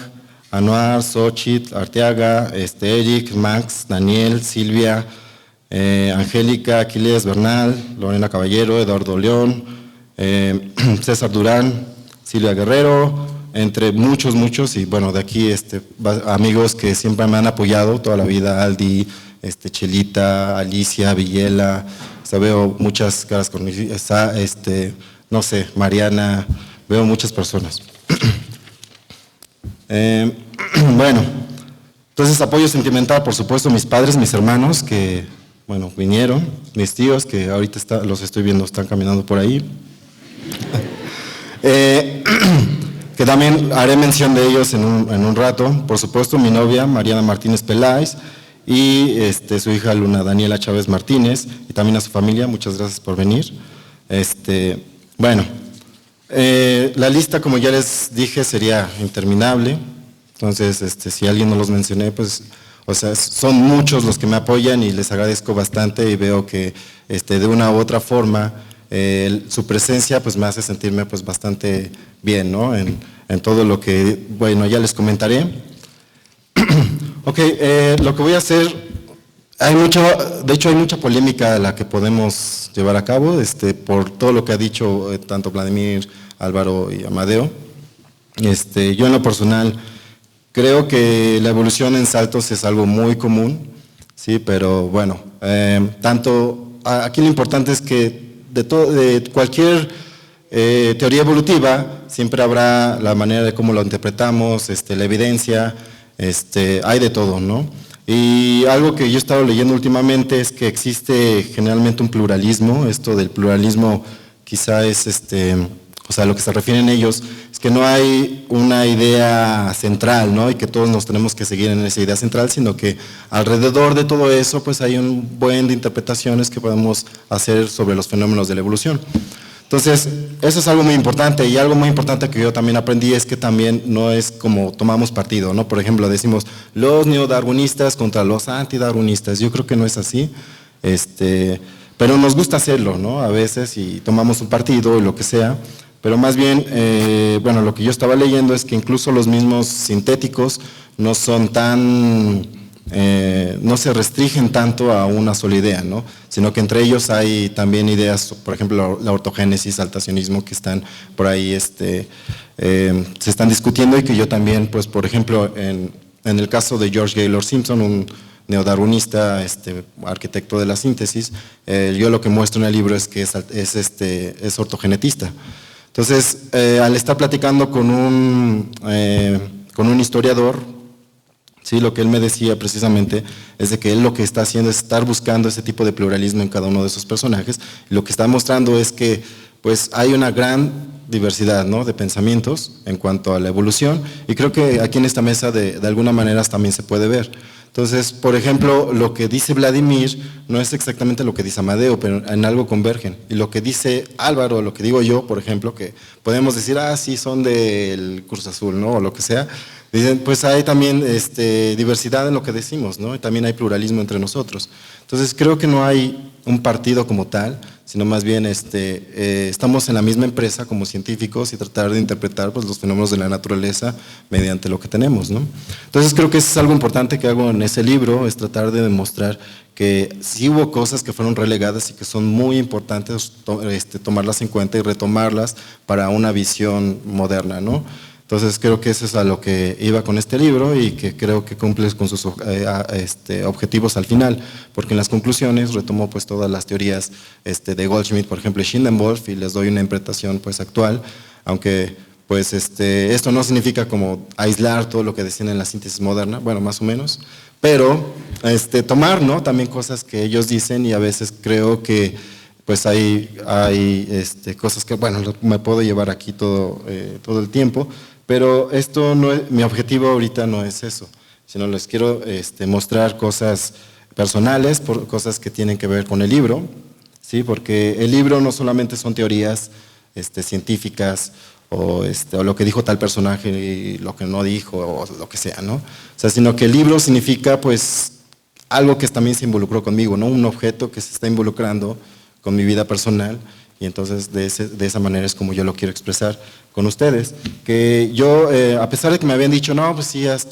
Anuar, Xochitl, Arteaga, Eric, Max, Daniel, Silvia, Angélica, Aquiles Bernal, Lorena Caballero, Eduardo León, César Durán, Silvia Guerrero, entre muchos, y bueno, de aquí amigos que siempre me han apoyado toda la vida, Aldi, Chelita, Alicia, Villela, veo muchas caras conmigo, está, no sé, Mariana, veo muchas personas. Bueno, entonces apoyo sentimental, por supuesto, mis padres, mis hermanos, que, bueno, vinieron, mis tíos, que ahorita los estoy viendo, están caminando por ahí. Que también haré mención de ellos en un rato. Por supuesto, mi novia, Mariana Martínez Peláez, y su hija Luna Daniela Chávez Martínez, y también a su familia, muchas gracias por venir. Bueno, la lista, como ya les dije, sería interminable. Entonces, si alguien no los mencioné, pues, o sea, son muchos los que me apoyan y les agradezco bastante, y veo que de una u otra forma su presencia pues me hace sentirme pues bastante bien, ¿no?, en todo lo que, bueno, ya les comentaré. Ok, lo que voy a hacer, de hecho hay mucha polémica de la que podemos llevar a cabo, por todo lo que ha dicho tanto Vladimir, Álvaro y Amadeo. Yo en lo personal creo que la evolución en saltos es algo muy común, sí, pero bueno, aquí lo importante es que de cualquier teoría evolutiva siempre habrá la manera de cómo lo interpretamos, la evidencia, hay de todo, ¿no? Y algo que yo he estado leyendo últimamente es que existe generalmente un pluralismo. Esto del pluralismo quizá es o sea, lo que se refieren ellos es que no hay una idea central, ¿no? Y que todos nos tenemos que seguir en esa idea central, sino que alrededor de todo eso, pues hay un buen de interpretaciones que podemos hacer sobre los fenómenos de la evolución. Entonces, eso es algo muy importante, y algo muy importante que yo también aprendí es que también no es como tomamos partido, ¿no? Por ejemplo, decimos los neodarwinistas contra los antidarwinistas. Yo creo que no es así, pero nos gusta hacerlo, ¿no? A veces, y tomamos un partido o lo que sea. Pero más bien, bueno, lo que yo estaba leyendo es que incluso los mismos sintéticos no son tan, no se restringen tanto a una sola idea, ¿no? Sino que entre ellos hay también ideas, por ejemplo, la ortogénesis, saltacionismo, que están por ahí, se están discutiendo, y que yo también, pues, por ejemplo, en el caso de George Gaylord Simpson, un neodarwinista, arquitecto de la síntesis, yo lo que muestro en el libro es que es ortogenetista. Entonces, al estar platicando con un historiador, sí, lo que él me decía precisamente es de que él lo que está haciendo es estar buscando ese tipo de pluralismo en cada uno de esos personajes, y lo que está mostrando es que pues, hay una gran diversidad, ¿no?, de pensamientos en cuanto a la evolución, y creo que aquí en esta mesa de alguna manera también se puede ver. Entonces, por ejemplo, lo que dice Vladimir no es exactamente lo que dice Amadeo, pero en algo convergen. Y lo que dice Álvaro, lo que digo yo, por ejemplo, que podemos decir, sí, son del Cruz Azul, ¿no?, o lo que sea. Dicen, pues hay también diversidad en lo que decimos, ¿no? Y también hay pluralismo entre nosotros. Entonces, creo que no hay un partido como tal, sino más bien estamos en la misma empresa como científicos y tratar de interpretar, pues, los fenómenos de la naturaleza mediante lo que tenemos, ¿no? Entonces creo que eso es algo importante que hago en ese libro, es tratar de demostrar que sí hubo cosas que fueron relegadas y que son muy importantes tomarlas en cuenta y retomarlas para una visión moderna, ¿no? Entonces creo que eso es a lo que iba con este libro, y que creo que cumple con sus objetivos al final, porque en las conclusiones retomo pues todas las teorías de Goldschmidt, por ejemplo, y Schindewolf, y les doy una interpretación pues actual, aunque pues esto no significa como aislar todo lo que decían en la síntesis moderna, bueno, más o menos, pero tomar, ¿no?, también cosas que ellos dicen, y a veces creo que pues hay cosas que, bueno, me puedo llevar aquí todo el tiempo, pero esto no es, mi objetivo ahorita no es eso, sino les quiero mostrar cosas personales, cosas que tienen que ver con el libro, ¿sí? Porque el libro no solamente son teorías científicas o lo que dijo tal personaje y lo que no dijo, o lo que sea, ¿no? O sea, sino que el libro significa pues algo que también se involucró conmigo, ¿no? Un objeto que se está involucrando con mi vida personal, y entonces de esa manera es como yo lo quiero expresar con ustedes. Que yo, a pesar de que me habían dicho, no, pues sí, haz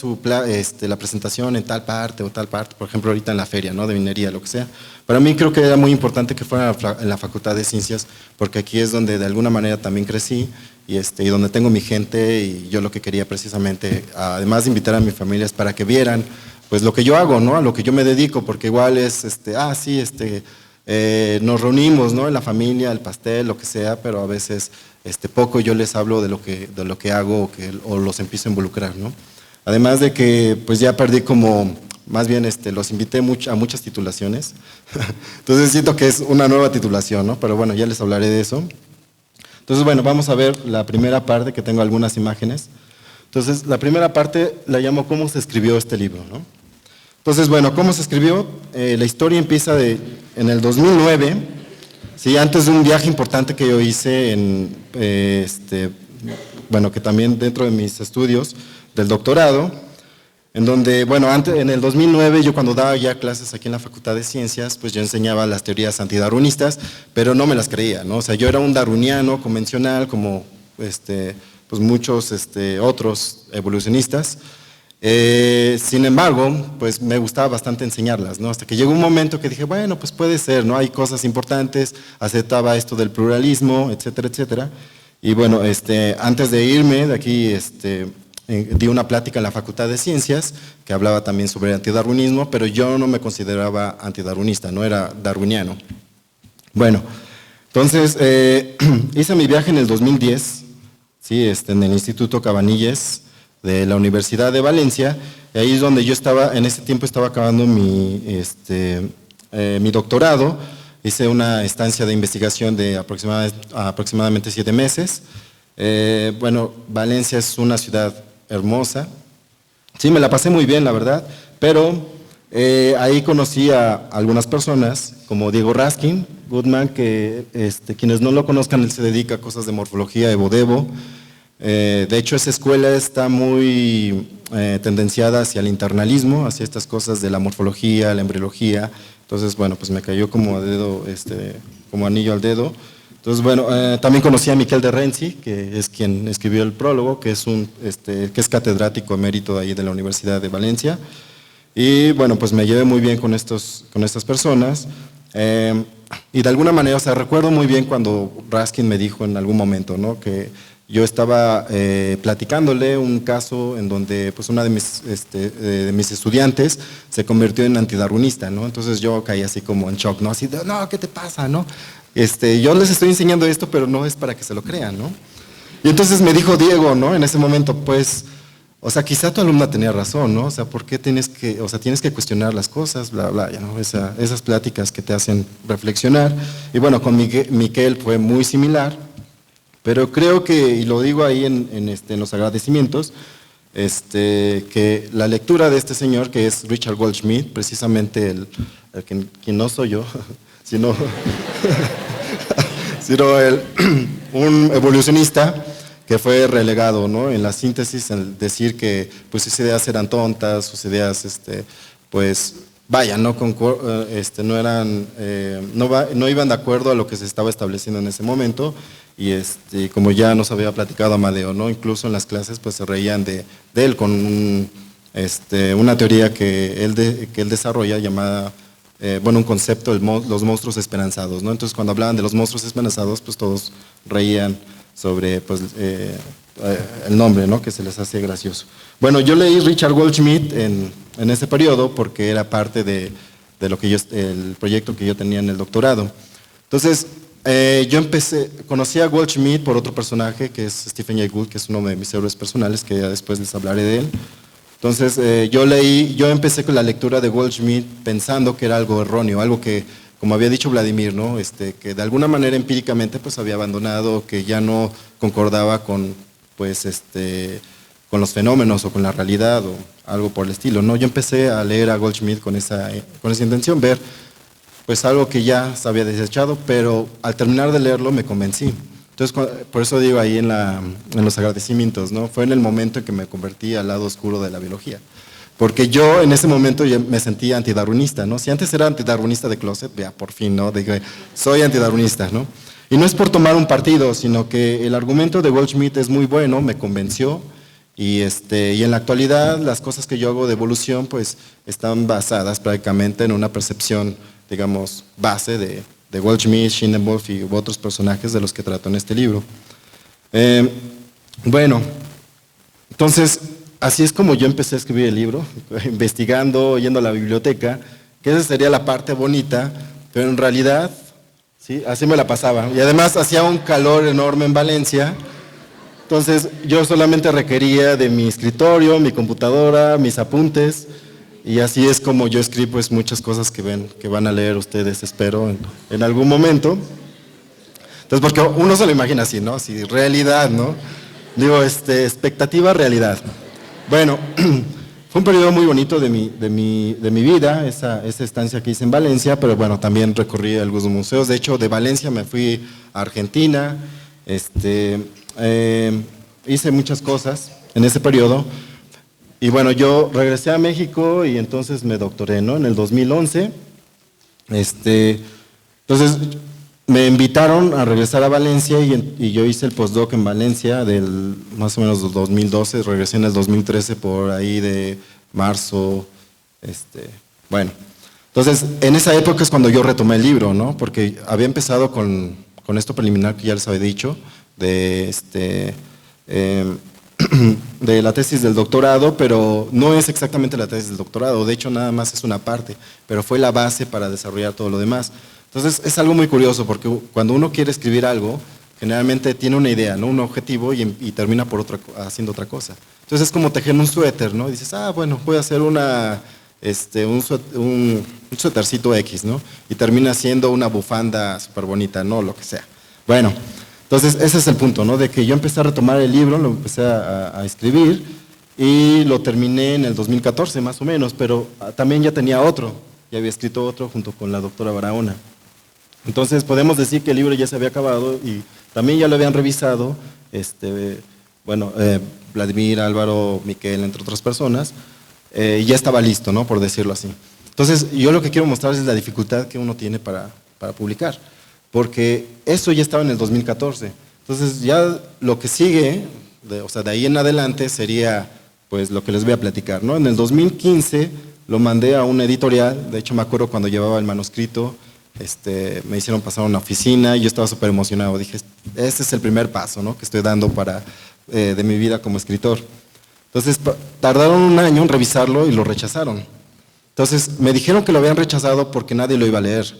la presentación en tal parte o tal parte, por ejemplo ahorita en la feria, ¿no?, de minería, lo que sea, para mí creo que era muy importante que fuera en la Facultad de Ciencias, porque aquí es donde de alguna manera también crecí, y donde tengo mi gente, y yo lo que quería precisamente, además de invitar a mi familia, es para que vieran pues lo que yo hago, ¿no?, a lo que yo me dedico, porque igual es, nos reunimos, ¿no?, en la familia, el pastel, lo que sea, pero a veces poco yo les hablo de lo que hago, o los empiezo a involucrar, ¿no? Además de que pues ya perdí como, más bien los invité a muchas titulaciones, entonces siento que es una nueva titulación, ¿no? Pero bueno, ya les hablaré de eso. Entonces bueno, vamos a ver la primera parte, que tengo algunas imágenes. Entonces la primera parte la llamo ¿cómo se escribió este libro?, ¿no? Entonces, bueno, ¿cómo se escribió? La historia empieza en el 2009, ¿sí? Antes de un viaje importante que yo hice, bueno, que también dentro de mis estudios del doctorado, en donde, bueno, en el 2009, yo cuando daba ya clases aquí en la Facultad de Ciencias, pues yo enseñaba las teorías antidarwinistas, pero no me las creía, ¿no? O sea, yo era un darwiniano convencional, como pues muchos otros evolucionistas. Sin embargo, pues me gustaba bastante enseñarlas, ¿no? Hasta que llegó un momento que dije, bueno, pues puede ser, ¿no? Hay cosas importantes, aceptaba esto del pluralismo, etcétera, etcétera. Y bueno, antes de irme de aquí, di una plática en la Facultad de Ciencias que hablaba también sobre antidarwinismo, pero yo no me consideraba antidarwinista, no era darwiniano. Bueno, entonces hice mi viaje en el 2010, ¿sí? En el Instituto Cabanilles, de la Universidad de Valencia, y ahí es donde yo estaba, en ese tiempo estaba acabando mi doctorado. Hice una estancia de investigación de aproximadamente 7 meses. Bueno, Valencia es una ciudad hermosa. Sí, me la pasé muy bien, la verdad, pero ahí conocí a algunas personas, como Diego Raskin Goodman, que quienes no lo conozcan, él se dedica a cosas de morfología, evo-devo. De hecho, esa escuela está muy tendenciada hacia el internalismo, hacia estas cosas de la morfología, la embriología. Entonces, bueno, pues me cayó como a dedo, como anillo al dedo. Entonces, bueno, también conocí a Miquel de Renzi, que es quien escribió el prólogo, que es catedrático emérito ahí de la Universidad de Valencia. Y bueno, pues me llevé muy bien con estas personas. Y de alguna manera, o sea, recuerdo muy bien cuando Raskin me dijo en algún momento, ¿no?, que yo estaba platicándole un caso en donde pues una de mis estudiantes se convirtió en antidarwinista, ¿no? Entonces yo caí así como en shock, ¿no? Así de, no, ¿qué te pasa, no? Yo les estoy enseñando esto, pero no es para que se lo crean, ¿no? Y entonces me dijo Diego, ¿no?, en ese momento, pues, o sea, quizá tu alumna tenía razón, ¿no? O sea, ¿por qué tienes que cuestionar las cosas, bla, bla, ¿no? Esas pláticas que te hacen reflexionar. Y bueno, con Miquel fue muy similar. Pero creo que, y lo digo ahí en los agradecimientos, que la lectura de este señor, que es Richard Goldschmidt, precisamente quien no soy yo, sino un evolucionista que fue relegado, ¿no?, en la síntesis, en decir que pues sus ideas eran tontas, sus ideas, pues vaya, no iban de acuerdo a lo que se estaba estableciendo en ese momento. Y como ya nos había platicado Amadeo, ¿no?, incluso en las clases pues se reían de él con una teoría que él desarrolla llamada, un concepto, los monstruos esperanzados, ¿no? Entonces cuando hablaban de los monstruos esperanzados, pues todos reían sobre pues, el nombre, ¿no?, que se les hace gracioso. Bueno, yo leí Richard Goldschmidt en ese periodo porque era parte de el proyecto que yo tenía en el doctorado. Entonces, conocí a Goldschmidt por otro personaje que es Stephen Jay Gould, que es uno de mis héroes personales, que ya después les hablaré de él. Entonces yo empecé con la lectura de Goldschmidt pensando que era algo erróneo, algo que, como había dicho Vladimir, ¿no?, que de alguna manera empíricamente pues había abandonado, que ya no concordaba con, pues, con los fenómenos o con la realidad o algo por el estilo, ¿no? Yo empecé a leer a Goldschmidt con esa intención, ver pues algo que ya se había desechado, pero al terminar de leerlo me convencí. Entonces, por eso digo ahí en los agradecimientos, ¿no?, fue en el momento en que me convertí al lado oscuro de la biología. Porque yo en ese momento ya me sentía antidarwinista, ¿no? Si antes era antidarwinista de closet, ya por fin, ¿no?, dije, soy antidarwinista, ¿no? Y no es por tomar un partido, sino que el argumento de Goldschmidt es muy bueno, me convenció, y en la actualidad las cosas que yo hago de evolución pues están basadas prácticamente en una percepción, digamos, base de Goldschmidt, Schinnenwolf y otros personajes de los que trato en este libro. Bueno, entonces, así es como yo empecé a escribir el libro, investigando, yendo a la biblioteca, que esa sería la parte bonita, pero en realidad, ¿sí?, así me la pasaba. Y además hacía un calor enorme en Valencia, entonces yo solamente requería de mi escritorio, mi computadora, mis apuntes, y así es como yo escribo pues muchas cosas que van a leer ustedes, espero, en algún momento. Entonces, porque uno se lo imagina así, ¿no? Así, realidad, ¿no? Digo, expectativa, realidad. Bueno, fue un periodo muy bonito de mi vida, esa estancia que hice en Valencia, pero bueno, también recorrí algunos museos. De hecho, de Valencia me fui a Argentina, hice muchas cosas en ese periodo. Y bueno, yo regresé a México y entonces me doctoré, ¿no?, en el 2011. Entonces me invitaron a regresar a Valencia y yo hice el postdoc en Valencia del más o menos del 2012, regresé en el 2013 por ahí de marzo. Bueno, entonces en esa época es cuando yo retomé el libro, ¿no?, porque había empezado con esto preliminar que ya les había dicho, de la tesis del doctorado, pero no es exactamente la tesis del doctorado, de hecho nada más es una parte, pero fue la base para desarrollar todo lo demás. Entonces es algo muy curioso porque cuando uno quiere escribir algo, generalmente tiene una idea, ¿no?, un objetivo y termina haciendo otra cosa. Entonces es como tejer un suéter, ¿no? Y dices, bueno, voy a hacer un suétercito X, ¿no? Y termina siendo una bufanda súper bonita, ¿no? Lo que sea. Bueno, entonces ese es el punto, ¿no? De que yo empecé a retomar el libro, lo empecé a escribir y lo terminé en el 2014 más o menos, pero también ya tenía otro, ya había escrito otro junto con la doctora Barahona. Entonces podemos decir que el libro ya se había acabado y también ya lo habían revisado, Vladimir, Álvaro, Miquel, entre otras personas, y ya estaba listo, ¿no? Por decirlo así. Entonces yo lo que quiero mostrar es la dificultad que uno tiene para publicar, porque eso ya estaba en el 2014. Entonces ya lo que sigue, de ahí en adelante sería pues lo que les voy a platicar, ¿no? En el 2015 lo mandé a una editorial, de hecho me acuerdo cuando llevaba el manuscrito, me hicieron pasar a una oficina y yo estaba súper emocionado. Dije, este es el primer paso, ¿no? Que estoy dando de mi vida como escritor. Entonces tardaron un año en revisarlo y lo rechazaron. Entonces me dijeron que lo habían rechazado porque nadie lo iba a leer,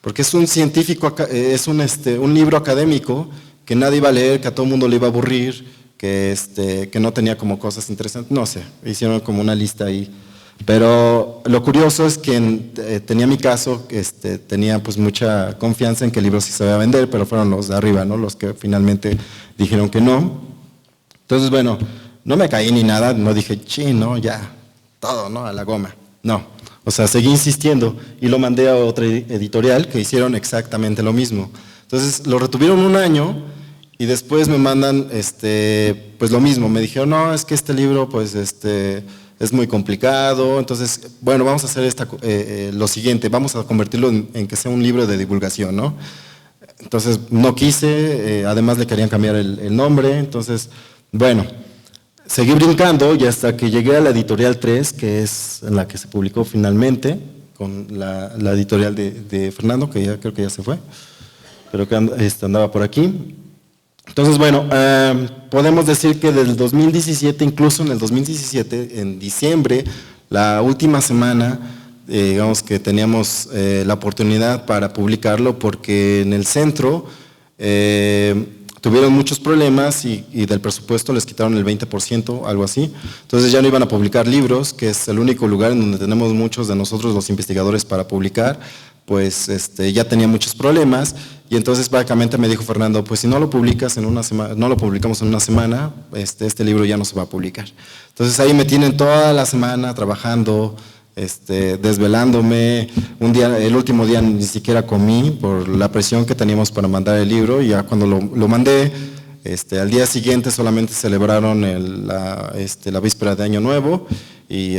porque es un científico, es un libro académico que nadie iba a leer, que a todo el mundo le iba a aburrir, que no tenía como cosas interesantes, no sé, hicieron como una lista ahí. Pero lo curioso es que tenía mi caso, tenía pues mucha confianza en que el libro sí se iba a vender, pero fueron los de arriba, ¿no? Los que finalmente dijeron que no. Entonces, bueno, no me caí ni nada, no dije, no, ya, todo, ¿no? A la goma. No, o sea, seguí insistiendo y lo mandé a otra editorial que hicieron exactamente lo mismo. Entonces, lo retuvieron un año y después me mandan, pues lo mismo. Me dijeron, no, es que este libro, pues, es muy complicado, entonces, bueno, vamos a hacer lo siguiente, vamos a convertirlo en que sea un libro de divulgación, ¿no? Entonces, no quise, además le querían cambiar el nombre, entonces, bueno, seguí brincando y hasta que llegué a la editorial 3, que es en la que se publicó finalmente, con la editorial de Fernando, que ya creo que ya se fue, pero que andaba por aquí. Entonces, bueno, podemos decir que del 2017, incluso en el 2017, en diciembre, la última semana, digamos que teníamos la oportunidad para publicarlo porque en el centro tuvieron muchos problemas y del presupuesto les quitaron el 20%, algo así. Entonces ya no iban a publicar libros, que es el único lugar en donde tenemos muchos de nosotros los investigadores para publicar, pues ya tenía muchos problemas y entonces básicamente me dijo Fernando, pues si no lo publicas en una semana, no lo publicamos en una semana, este libro ya no se va a publicar. Entonces ahí me tienen toda la semana trabajando, desvelándome. El último día ni siquiera comí por la presión que teníamos para mandar el libro y ya cuando lo mandé, al día siguiente solamente celebraron la víspera de Año Nuevo y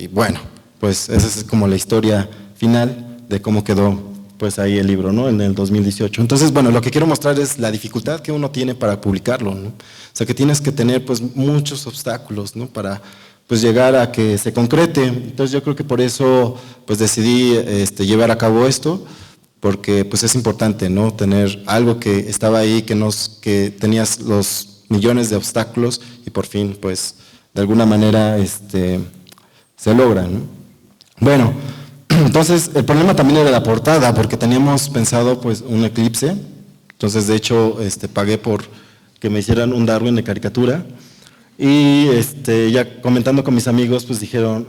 bueno, pues esa es como la historia final de cómo quedó pues ahí el libro, ¿no? En el 2018. Entonces, bueno, lo que quiero mostrar es la dificultad que uno tiene para publicarlo, ¿no? O sea, que tienes que tener pues muchos obstáculos, ¿no? Para pues llegar a que se concrete. Entonces yo creo que por eso pues decidí llevar a cabo esto, porque pues es importante, ¿no? Tener algo que estaba ahí, que tenías los millones de obstáculos y por fin pues de alguna manera se logra, ¿no? Bueno, entonces el problema también era la portada, porque teníamos pensado pues un eclipse. Entonces de hecho pagué por que me hicieran un Darwin de caricatura y ya comentando con mis amigos pues dijeron,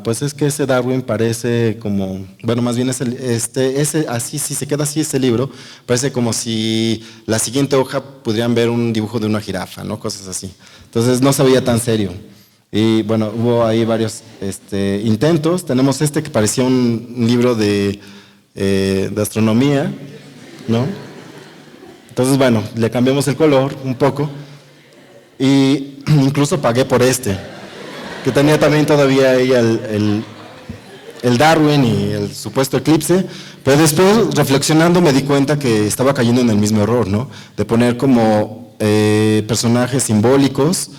pues es que ese Darwin parece como, bueno, más bien así, si se queda así este libro, parece como si la siguiente hoja pudieran ver un dibujo de una jirafa, ¿no? Cosas así. Entonces no se veía tan serio. Y bueno, hubo ahí varios intentos. Tenemos que parecía un libro de astronomía, ¿no? Entonces, bueno, le cambiamos el color un poco y incluso pagué por que tenía también todavía ahí el Darwin y el supuesto eclipse, pero después reflexionando me di cuenta que estaba cayendo en el mismo error, ¿no? De poner como personajes simbólicos.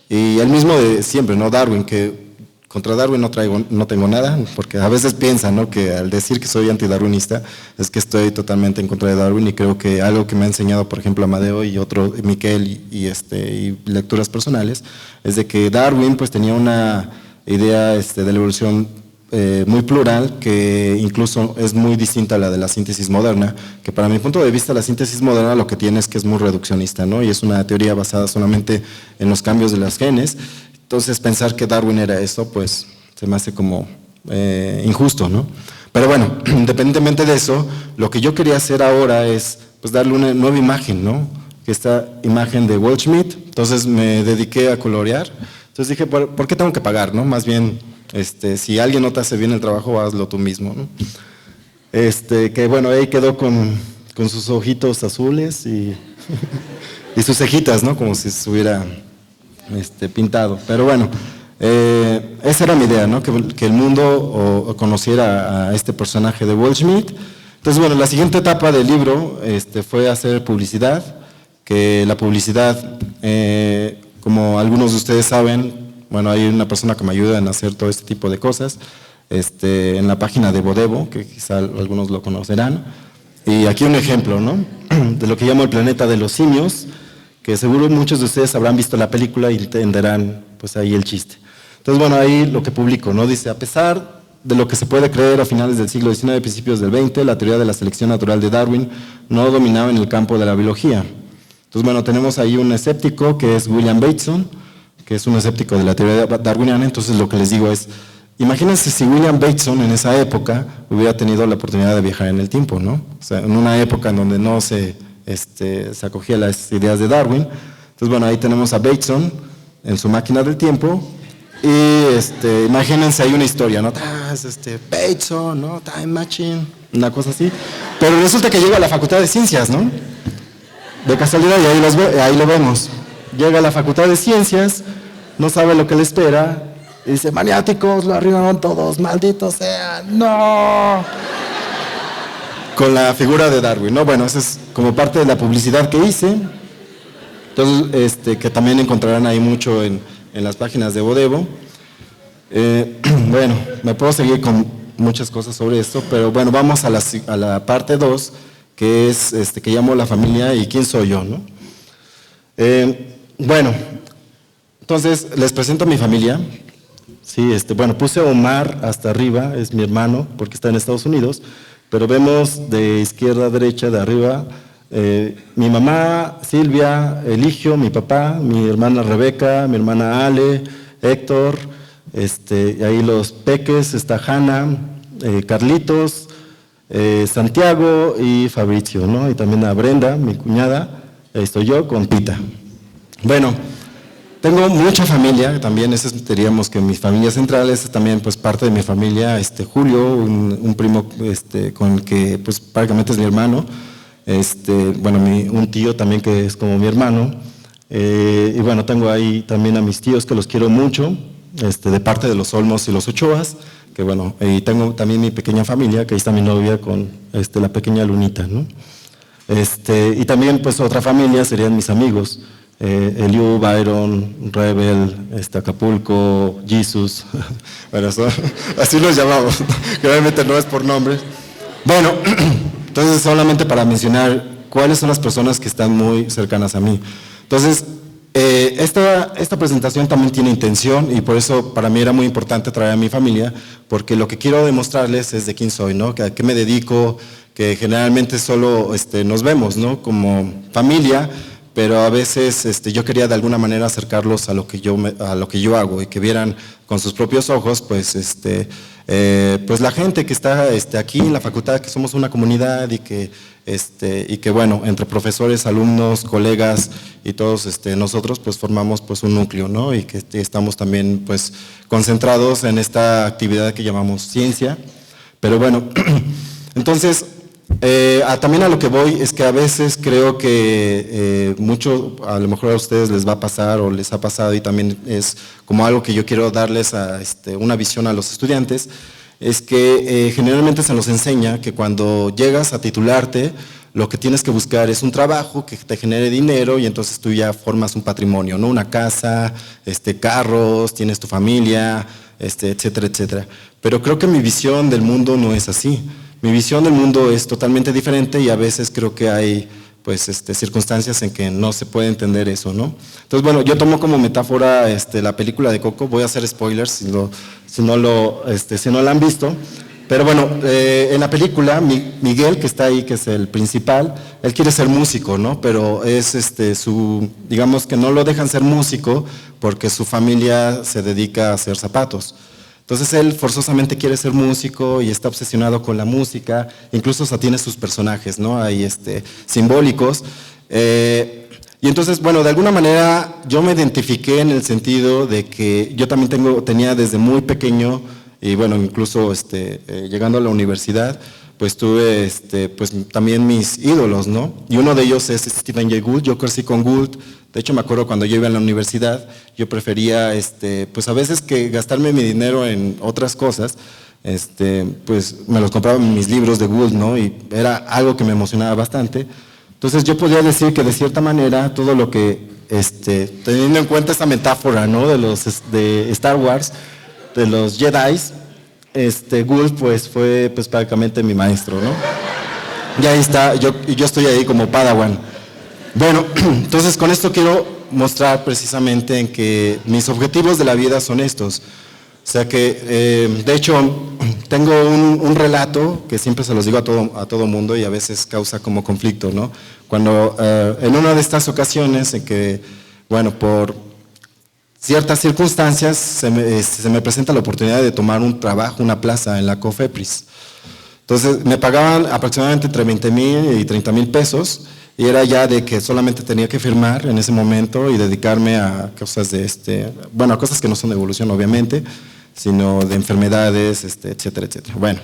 Y el mismo de siempre, ¿no? Darwin, que contra Darwin no tengo nada, porque a veces piensan, ¿no? Que al decir que soy antidarwinista es que estoy totalmente en contra de Darwin y creo que algo que me ha enseñado, por ejemplo, Amadeo y otro, Miquel y lecturas personales, es de que Darwin pues tenía una idea de la evolución muy plural, que incluso es muy distinta a la de la síntesis moderna, que para mi punto de vista la síntesis moderna lo que tiene es que es muy reduccionista, ¿no? Y es una teoría basada solamente en los cambios de los genes, Entonces pensar que Darwin era eso, pues se me hace como injusto, ¿no? Pero bueno, independientemente de eso, lo que yo quería hacer ahora es pues darle una nueva imagen, ¿no? Esta imagen de Goldschmidt. Entonces me dediqué a colorear. Entonces dije, ¿por qué tengo que pagar, no? Más bien, si alguien no te hace bien el trabajo, hazlo tú mismo, ¿no? Que bueno, ahí quedó con sus ojitos azules y sus cejitas, ¿no? Como si se hubiera pintado. Pero bueno, esa era mi idea, ¿no? Que el mundo conociera a este personaje de Goldschmidt. Entonces, bueno, la siguiente etapa del libro fue hacer publicidad, que la publicidad, como algunos de ustedes saben, bueno, hay una persona que me ayuda en hacer todo este tipo de cosas, en la página de Bodevo, que quizá algunos lo conocerán. Y aquí un ejemplo, ¿no? De lo que llamo el planeta de los simios, que seguro muchos de ustedes habrán visto la película y entenderán pues ahí el chiste. Entonces, bueno, ahí lo que publico, ¿no? Dice, a pesar de lo que se puede creer a finales del siglo XIX y principios del XX, la teoría de la selección natural de Darwin no dominaba en el campo de la biología. Entonces, bueno, tenemos ahí un escéptico que es William Bateson, que es un escéptico de la teoría darwiniana. Entonces, lo que les digo es, imagínense si William Bateson en esa época hubiera tenido la oportunidad de viajar en el tiempo, ¿no? O sea, en una época en donde no se acogía las ideas de Darwin. Entonces, bueno, ahí tenemos a Bateson en su máquina del tiempo y imagínense hay una historia, ¿no? Bateson, ¿no? Time Machine, una cosa así. Pero resulta que llega a la Facultad de Ciencias, ¿no? De casualidad, y ahí lo vemos. Llega a la Facultad de Ciencias, no sabe lo que le espera, y dice, maniáticos, lo arruinaron todos, malditos sean, ¡no! Con la figura de Darwin, ¿no? Bueno, eso es como parte de la publicidad que hice. Entonces, que también encontrarán ahí mucho en las páginas de Bodevo. Bueno, me puedo seguir con muchas cosas sobre esto, pero bueno, vamos a la parte 2, que es, que llamo la familia y quién soy yo, ¿no? Bueno, entonces les presento a mi familia. Sí, bueno, puse a Omar hasta arriba, es mi hermano, porque está en Estados Unidos, pero vemos de izquierda a derecha, de arriba, mi mamá, Silvia, Eligio, mi papá, mi hermana Rebeca, mi hermana Ale, Héctor, y ahí los peques, está Hanna, Carlitos, Santiago y Fabricio, ¿no? Y también a Brenda, mi cuñada, ahí estoy yo con Pita. Bueno, tengo mucha familia, también ese diríamos que mi familia central es también pues parte de mi familia, Julio, un primo con el que pues prácticamente es mi hermano, bueno, un tío también que es como mi hermano, y bueno, tengo ahí también a mis tíos que los quiero mucho, de parte de los Olmos y los Ochoas, que bueno, y tengo también mi pequeña familia, que ahí está mi novia con la pequeña Lunita, ¿no? Y también pues otra familia serían mis amigos, Eliu, Byron, Rebel, Acapulco, Jesus, bueno, así los llamamos, que obviamente no es por nombres. Bueno, entonces solamente para mencionar cuáles son las personas que están muy cercanas a mí. Entonces, esta presentación también tiene intención y por eso para mí era muy importante traer a mi familia, porque lo que quiero demostrarles es de quién soy, ¿no? A qué me dedico, que generalmente solo nos vemos, ¿no? Como familia, pero a veces yo quería de alguna manera acercarlos a lo que yo hago y que vieran con sus propios ojos, pues pues la gente que está aquí en la facultad, que somos una comunidad y que bueno, entre profesores, alumnos, colegas y todos nosotros pues formamos pues un núcleo, ¿no? Y que estamos también pues concentrados en esta actividad que llamamos ciencia. Pero bueno, entonces también a lo que voy es que a veces creo que mucho, a lo mejor a ustedes les va a pasar o les ha pasado y también es como algo que yo quiero darles a una visión a los estudiantes, es que generalmente se nos enseña que cuando llegas a titularte, lo que tienes que buscar es un trabajo que te genere dinero y entonces tú ya formas un patrimonio, ¿no? Una casa, carros, tienes tu familia, etcétera, etcétera. Pero creo que mi visión del mundo no es así. Mi visión del mundo es totalmente diferente y a veces creo que hay pues, circunstancias en que no se puede entender eso, ¿no? Entonces, bueno, yo tomo como metáfora la película de Coco, voy a hacer spoilers si no la han visto, Pero bueno, en la película, Miguel, que está ahí, que es el principal, él quiere ser músico, ¿no? Pero es digamos que no lo dejan ser músico porque su familia se dedica a hacer zapatos. Entonces él forzosamente quiere ser músico y está obsesionado con la música, incluso hasta tiene sus personajes, ¿no? Ahí simbólicos. Y entonces, bueno, de alguna manera yo me identifiqué en el sentido de que yo también tenía desde muy pequeño, y bueno, incluso llegando a la universidad, pues tuve pues también mis ídolos, ¿no? Y uno de ellos es Stephen Jay Gould. Yo crecí con Gould. De hecho, me acuerdo cuando yo iba a la universidad, yo prefería, pues a veces que gastarme mi dinero en otras cosas, pues me los compraba en mis libros de Gould, ¿no? Y era algo que me emocionaba bastante. Entonces yo podría decir que de cierta manera todo lo que, teniendo en cuenta esta metáfora, ¿no? De Star Wars, de los Jedis, Gould pues fue pues prácticamente mi maestro, ¿no? Y ahí está, yo estoy ahí como Padawan. Bueno, entonces con esto quiero mostrar precisamente en que mis objetivos de la vida son estos. O sea que, de hecho, tengo un relato que siempre se los digo a todo mundo y a veces causa como conflicto, ¿no? Cuando en una de estas ocasiones en que, bueno, por ciertas circunstancias se me presenta la oportunidad de tomar un trabajo, una plaza en la COFEPRIS. Entonces me pagaban aproximadamente entre 20,000 y 30,000 pesos y era ya de que solamente tenía que firmar en ese momento y dedicarme a cosas bueno, a cosas que no son de evolución obviamente, sino de enfermedades, etcétera, etcétera. Bueno,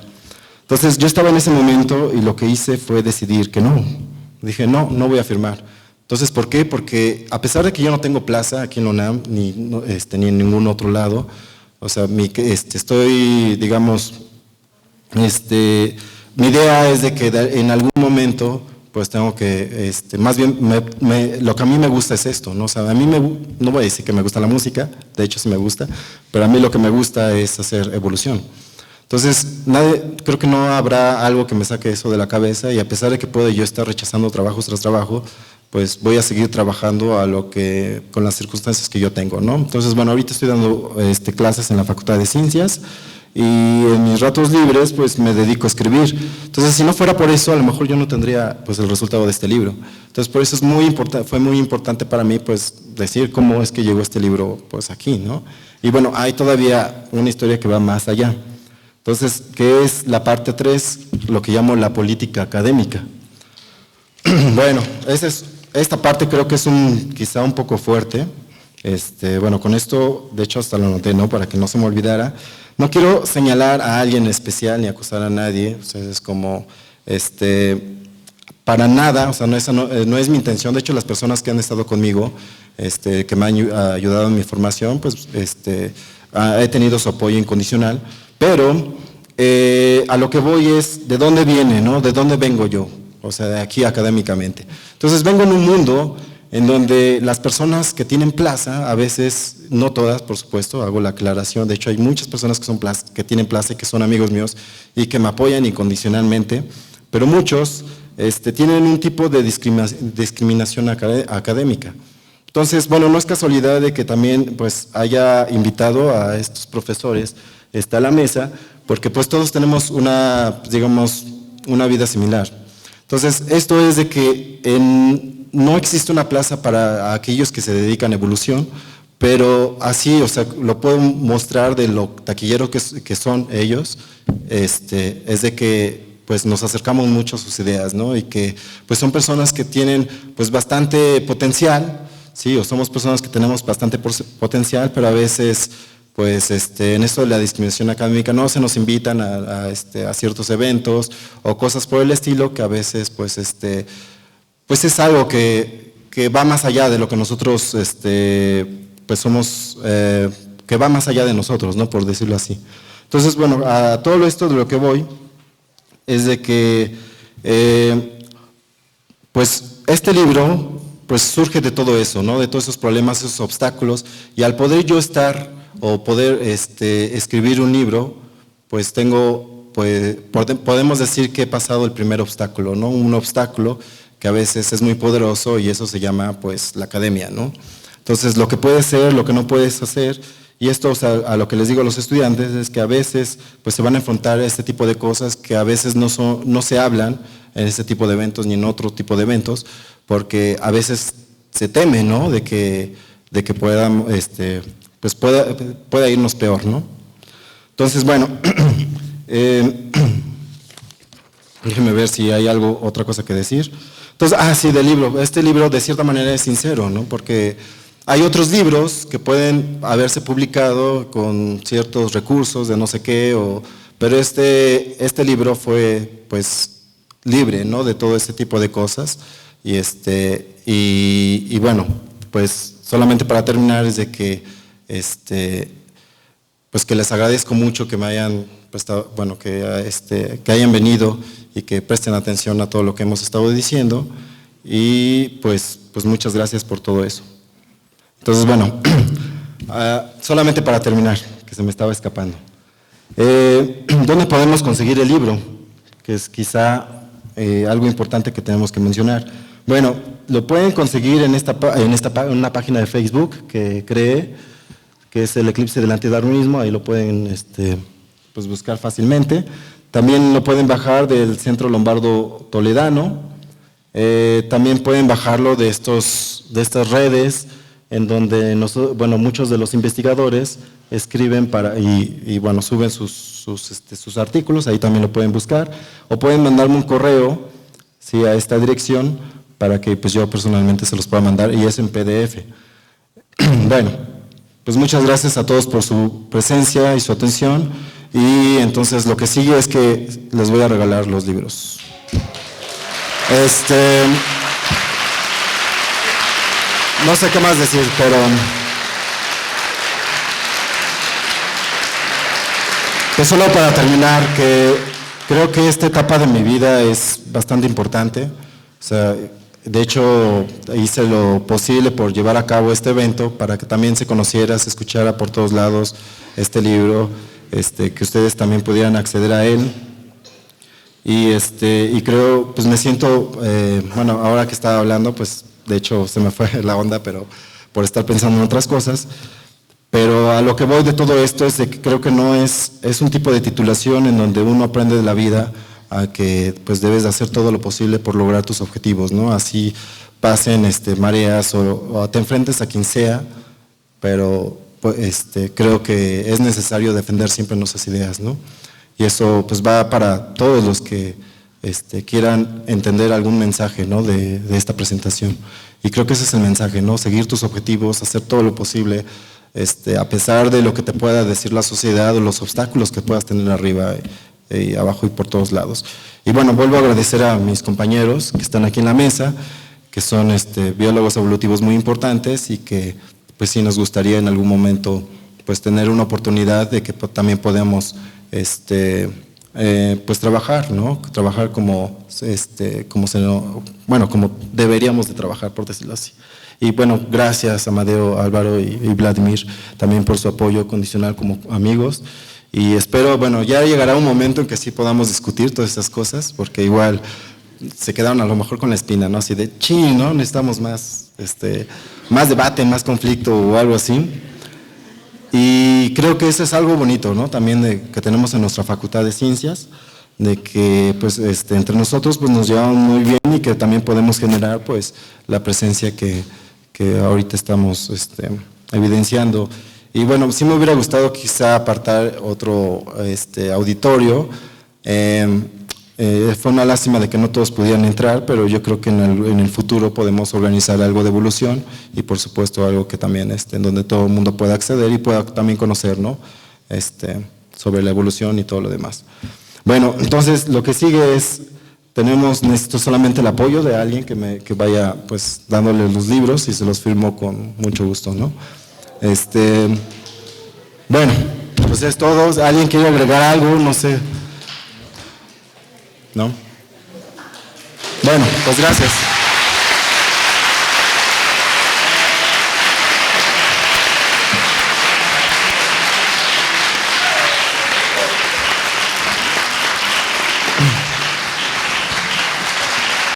entonces yo estaba en ese momento y lo que hice fue decidir que no. Dije, no voy a firmar. Entonces, ¿por qué? Porque a pesar de que yo no tengo plaza aquí en la UNAM, ni en ningún otro lado, o sea, estoy, digamos, mi idea es de que en algún momento, pues tengo que, más bien, lo que a mí me gusta es esto, ¿no? O sea, a mí no voy a decir que me gusta la música, de hecho sí me gusta, pero a mí lo que me gusta es hacer evolución. Entonces, creo que no habrá algo que me saque eso de la cabeza y a pesar de que puedo yo estar rechazando trabajos tras trabajo, pues voy a seguir trabajando con las circunstancias que yo tengo, ¿no? Entonces, bueno, ahorita estoy dando clases en la Facultad de Ciencias y en mis ratos libres, pues me dedico a escribir. Entonces, si no fuera por eso, a lo mejor yo no tendría, pues, el resultado de este libro. Entonces, por eso fue muy importante para mí, pues, decir cómo es que llegó este libro, pues, aquí, ¿no? Y bueno, hay todavía una historia que va más allá. Entonces, ¿qué es la parte 3? Lo que llamo la política académica. Bueno, esta parte creo que es quizá un poco fuerte. Bueno, con esto, de hecho, hasta lo noté, ¿no? Para que no se me olvidara. No quiero señalar a alguien especial ni acusar a nadie. O sea, es como, para nada, o sea, no es mi intención. De hecho, las personas que han estado conmigo, que me han ayudado en mi formación, pues, he tenido su apoyo incondicional. Pero a lo que voy es de dónde viene, ¿no? De dónde vengo yo, o sea, de aquí académicamente. Entonces vengo en un mundo en donde las personas que tienen plaza, a veces, no todas, por supuesto, hago la aclaración, de hecho hay muchas personas que tienen plaza y que son amigos míos y que me apoyan incondicionalmente, pero muchos tienen un tipo de discriminación académica. Entonces, bueno, no es casualidad de que también pues haya invitado a estos profesores a la mesa, porque pues todos tenemos digamos, una vida similar. Entonces, esto es de que no existe una plaza para aquellos que se dedican a evolución, pero así, o sea, lo puedo mostrar de lo taquillero que son ellos, es de que pues nos acercamos mucho a sus ideas, ¿no? Y que pues son personas que tienen pues bastante potencial, sí, o somos personas que tenemos bastante potencial, pero a veces pues en esto de la discriminación académica no se nos invitan a ciertos eventos o cosas por el estilo que a veces pues pues es algo que va más allá de lo que nosotros pues somos, que va más allá de nosotros, ¿no? Por decirlo así. Entonces, bueno, a todo esto de lo que voy es de que pues este libro pues surge de todo eso, ¿no? De todos esos problemas, esos obstáculos, y al poder yo poder escribir un libro, pues podemos decir que he pasado el primer obstáculo, ¿no? Un obstáculo que a veces es muy poderoso y eso se llama pues la academia, ¿no? Entonces lo que puedes ser, lo que no puedes hacer Y esto, o sea, a lo que les digo a los estudiantes es que a veces pues, se van a enfrentar a este tipo de cosas que a veces no se hablan en este tipo de eventos ni en otro tipo de eventos, porque a veces se teme, ¿no?, de que puedan, pues pueda irnos peor, ¿no? Entonces, bueno, déjenme ver si hay otra cosa que decir. Entonces, sí, del libro. Este libro de cierta manera es sincero, ¿no? Porque hay otros libros que pueden haberse publicado con ciertos recursos de no sé qué, pero este libro fue pues libre, ¿no?, de todo ese tipo de cosas. Y bueno, pues solamente para terminar es de que pues que les agradezco mucho que me hayan prestado, bueno, que hayan venido y que presten atención a todo lo que hemos estado diciendo, y pues muchas gracias por todo eso. Entonces, bueno, solamente para terminar, que se me estaba escapando. ¿Dónde podemos conseguir el libro? Que es quizá algo importante que tenemos que mencionar. Bueno, lo pueden conseguir en una página de Facebook que creé, que es el Eclipse del Antidarwinismo. Ahí lo pueden pues buscar fácilmente. También lo pueden bajar del Centro Lombardo Toledano. También pueden bajarlo de estas redes en donde muchos de los investigadores escriben y bueno, suben sus artículos. Ahí también lo pueden buscar, o pueden mandarme un correo, ¿sí?, a esta dirección para que pues yo personalmente se los pueda mandar, y es en PDF. Bueno, pues muchas gracias a todos por su presencia y su atención, y entonces lo que sigue es que les voy a regalar los libros. No sé qué más decir, pero pues solo para terminar, que creo que esta etapa de mi vida es bastante importante. O sea, de hecho, hice lo posible por llevar a cabo este evento para que también se conociera, se escuchara por todos lados este libro, que ustedes también pudieran acceder a él. Y creo, pues me siento, bueno, ahora que estaba hablando, pues de hecho se me fue la onda, pero por estar pensando en otras cosas. Pero a lo que voy de todo esto es de que creo que no es un tipo de titulación en donde uno aprende de la vida a que pues debes de hacer todo lo posible por lograr tus objetivos, ¿no? Así pasen mareas o te enfrentes a quien sea, pero pues, creo que es necesario defender siempre nuestras ideas, ¿no? Y eso pues va para todos los que quieran entender algún mensaje, ¿no?, de esta presentación. Y creo que ese es el mensaje, ¿no? Seguir tus objetivos, hacer todo lo posible, a pesar de lo que te pueda decir la sociedad o los obstáculos que puedas tener arriba y abajo y por todos lados. Y bueno, vuelvo a agradecer a mis compañeros que están aquí en la mesa, que son biólogos evolutivos muy importantes, y que pues sí nos gustaría en algún momento pues tener una oportunidad de que también podamos pues trabajar, ¿no? Trabajar como deberíamos de trabajar, por decirlo así. Y bueno, gracias Amadeo, Álvaro y Vladimir también por su apoyo condicional como amigos. Y espero, bueno, ya llegará un momento en que sí podamos discutir todas estas cosas, porque igual se quedaron a lo mejor con la espina, ¿no? Así de, ¿no? Necesitamos más debate, más conflicto o algo así. Y creo que eso es algo bonito, ¿no? También que tenemos en nuestra Facultad de Ciencias, de que pues entre nosotros pues nos llevamos muy bien, y que también podemos generar pues la presencia que ahorita estamos evidenciando. Y bueno, sí me hubiera gustado quizá apartar otro auditorio. Fue una lástima de que no todos pudieran entrar, pero yo creo que en el futuro podemos organizar algo de evolución, y por supuesto algo que también en donde todo el mundo pueda acceder y pueda también conocer, ¿no? Sobre la evolución y todo lo demás. Bueno, entonces lo que sigue es, necesito solamente el apoyo de alguien que vaya pues dándole los libros, y se los firmo con mucho gusto, ¿no? Bueno, pues es todo. ¿Alguien quiere agregar algo? No sé. ¿No? Bueno, pues gracias.